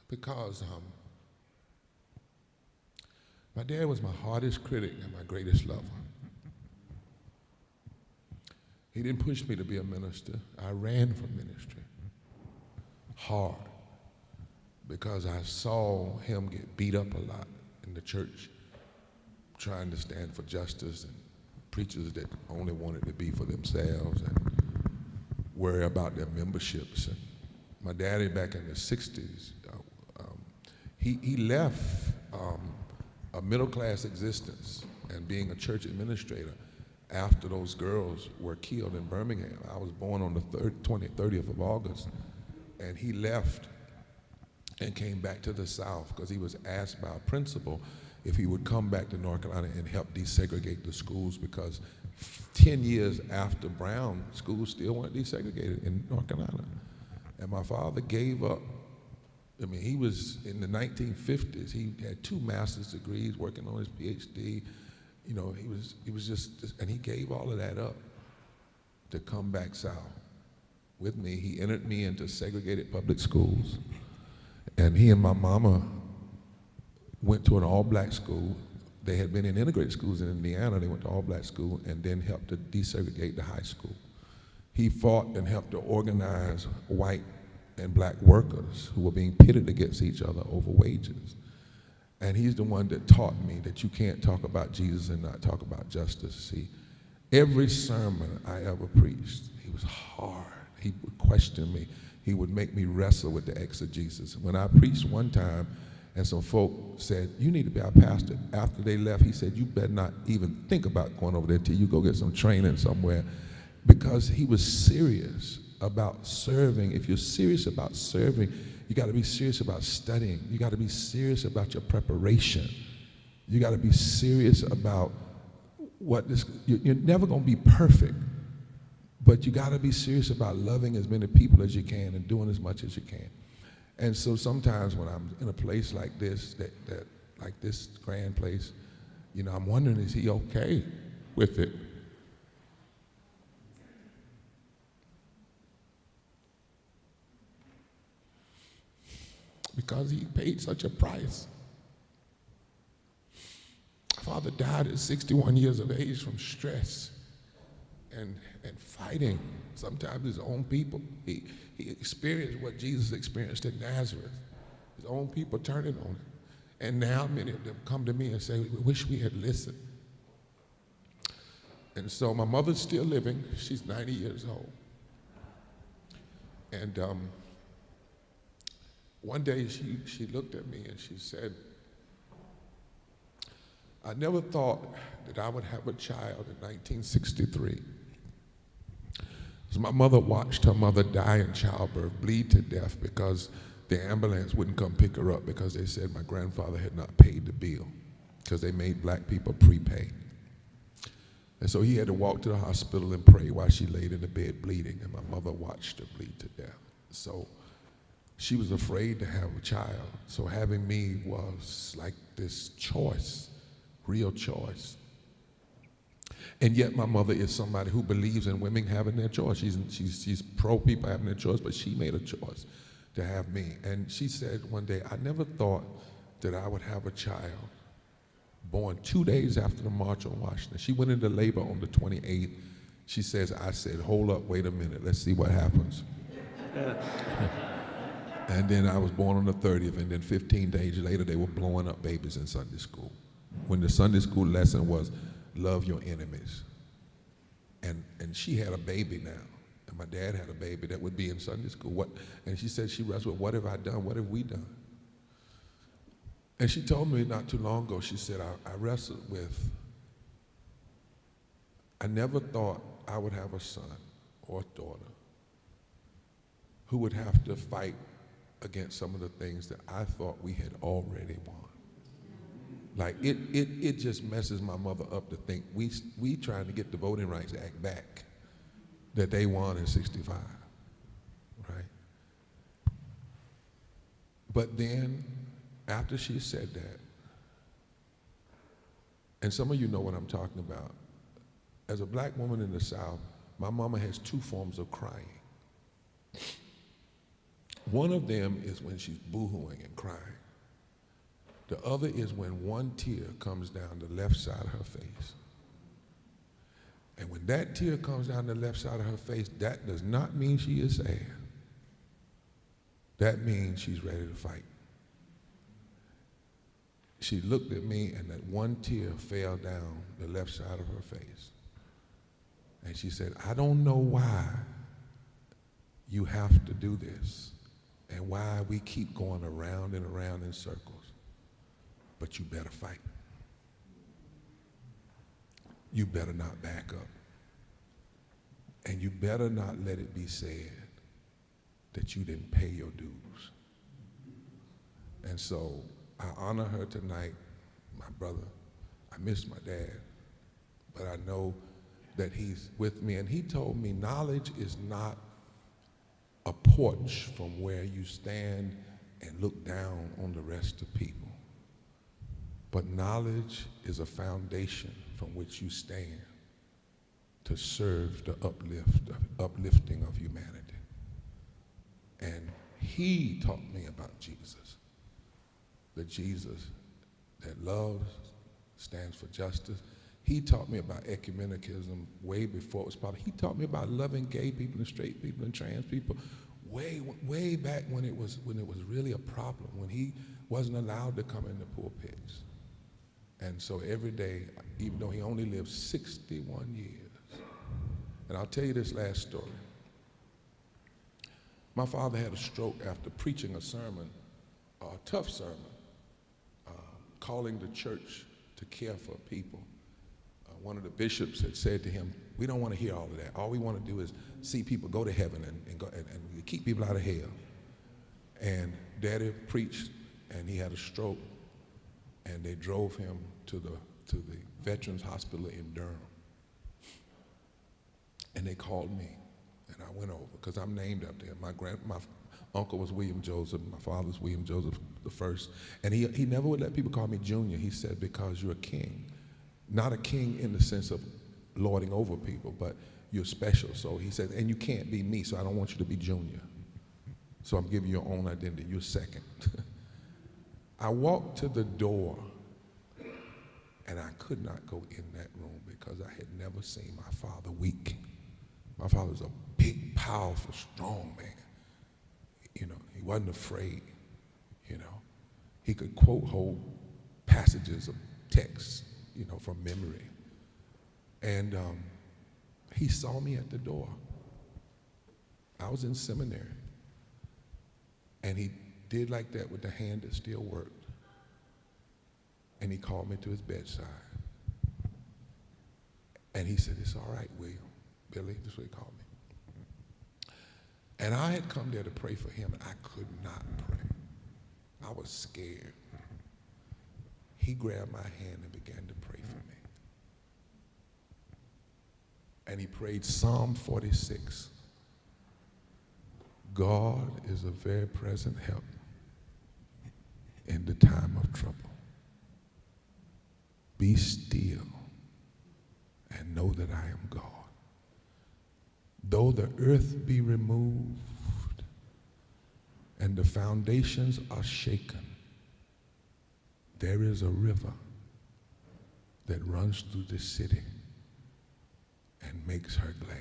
Because my dad was my hardest critic and my greatest lover. He didn't push me to be a minister. I ran from ministry hard because I saw him get beat up a lot in the church trying to stand for justice, and preachers that only wanted to be for themselves and worry about their memberships. And my daddy back in the 60s, he left a middle-class existence and being a church administrator after those girls were killed in Birmingham. I was born on the 30th of August, and he left and came back to the South because he was asked by a principal if he would come back to North Carolina and help desegregate the schools, because 10 years after Brown, schools still weren't desegregated in North Carolina. And my father gave up I mean, he was in the 1950s. He had 2 master's degrees, working on his PhD. You know, he was just, and he gave all of that up to come back south with me. He entered me into segregated public schools, and he and my mama went to an all-black school. They had been in integrated schools in Indiana. They went to all-black school and then helped to desegregate the high school. He fought and helped to organize white and black workers who were being pitted against each other over wages. And he's the one that taught me that you can't talk about Jesus and not talk about justice. See, every sermon I ever preached, he was hard. He would question me. He would make me wrestle with the exegesis. When I preached one time, and some folk said, you need to be our pastor. After they left, he said, you better not even think about going over there till you go get some training somewhere, because he was serious about serving. If you're serious about serving, you got to be serious about studying. You got to be serious about your preparation. You got to be serious about what this, you're never going to be perfect, but you got to be serious about loving as many people as you can and doing as much as you can. And so sometimes when I'm in a place like this, like this grand place, you know, I'm wondering, is he okay with it? Because he paid such a price. Father died at 61 years of age from stress and fighting sometimes his own people. He experienced what Jesus experienced in Nazareth. His own people turning on him. And now many of them come to me and say, we wish we had listened. And so my mother's still living. She's 90 years old. And one day she looked at me and she said, I never thought that I would have a child in 1963. So my mother watched her mother die in childbirth, bleed to death, because the ambulance wouldn't come pick her up because they said my grandfather had not paid the bill, because they made black people prepay. And so he had to walk to the hospital and pray while she laid in the bed bleeding, and my mother watched her bleed to death. So she was afraid to have a child. So having me was like this choice, real choice. And yet my mother is somebody who believes in women having their choice. She's pro people having their choice, but she made a choice to have me. And she said one day, I never thought that I would have a child born 2 days after the March on Washington. She went into labor on the 28th. She says, I said, hold up, wait a minute, let's see what happens. And then I was born on the 30th, and then 15 days later, they were blowing up babies in Sunday school. When the Sunday school lesson was, love your enemies. And she had a baby now, and my dad had a baby that would be in Sunday school. And she said she wrestled with, what have I done? What have we done? And she told me not too long ago, she said, I wrestled with, I never thought I would have a son or a daughter who would have to fight against some of the things that I thought we had already won. Like it just messes my mother up to think we trying to get the Voting Rights Act back that they won in 65, right? But then after she said that, and some of you know what I'm talking about, as a black woman in the South, my mama has 2 forms of crying. One of them is when she's boo-hooing and crying. The other is when one tear comes down the left side of her face. And when that tear comes down the left side of her face, that does not mean she is sad. That means she's ready to fight. She looked at me, and that one tear fell down the left side of her face. And she said, I don't know why you have to do this and why we keep going around and around in circles, but you better fight. You better not back up. And you better not let it be said that you didn't pay your dues. And so I honor her tonight, my brother. I miss my dad, but I know that he's with me. And he told me knowledge is not a porch from where you stand and look down on the rest of people. But knowledge is a foundation from which you stand to serve the uplifting of humanity. And he taught me about Jesus, the Jesus that loves, stands for justice. He taught me about ecumenicism way before it was popular. He taught me about loving gay people and straight people and trans people way back when it was really a problem, when he wasn't allowed to come in the pulpits. And so every day, even though he only lived 61 years, and I'll tell you this last story. My father had a stroke after preaching a sermon, a tough sermon, calling the church to care for people. One of the bishops had said to him, we don't want to hear all of that. All we want to do is see people go to heaven and keep people out of hell. And Daddy preached, and he had a stroke, and they drove him to the Veterans Hospital in Durham. And they called me, and I went over, because I'm named up there. My uncle was William Joseph, my father's William Joseph I, and he never would let people call me Junior. He said, because you're a king. Not a king in the sense of lording over people, but you're special. So he said, and you can't be me, so I don't want you to be Junior. So I'm giving you your own identity. You're second. I walked to the door, and I could not go in that room because I had never seen my father weak. My father was a big, powerful, strong man. You know, he wasn't afraid. You know, he could quote whole passages of text, you know, from memory. And he saw me at the door. I was in seminary. And he did like that with the hand that still worked. And he called me to his bedside. And he said, it's all right, William. Billy, this is what he called me. And I had come there to pray for him, and I could not pray. I was scared. He grabbed my hand and began to pray for me. And he prayed Psalm 46. God is a very present help in the time of trouble. Be still and know that I am God. Though the earth be removed and the foundations are shaken, there is a river that runs through the city and makes her glad.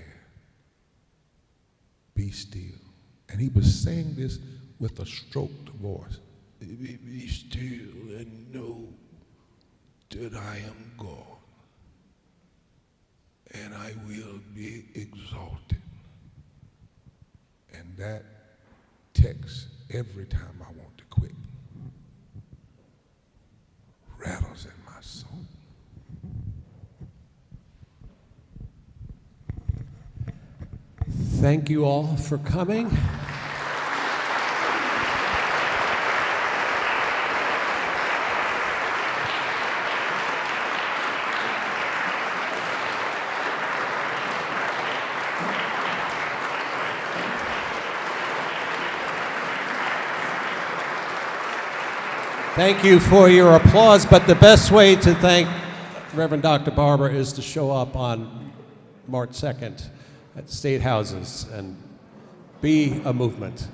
Be still. And he was saying this with a stroked voice. Be still and know that I am God, and I will be exalted. And that text, every time I want to quit, rattles in my soul. Thank you all for coming. Thank you for your applause, but the best way to thank Reverend Dr. Barber is to show up on March 2nd at state houses and be a movement.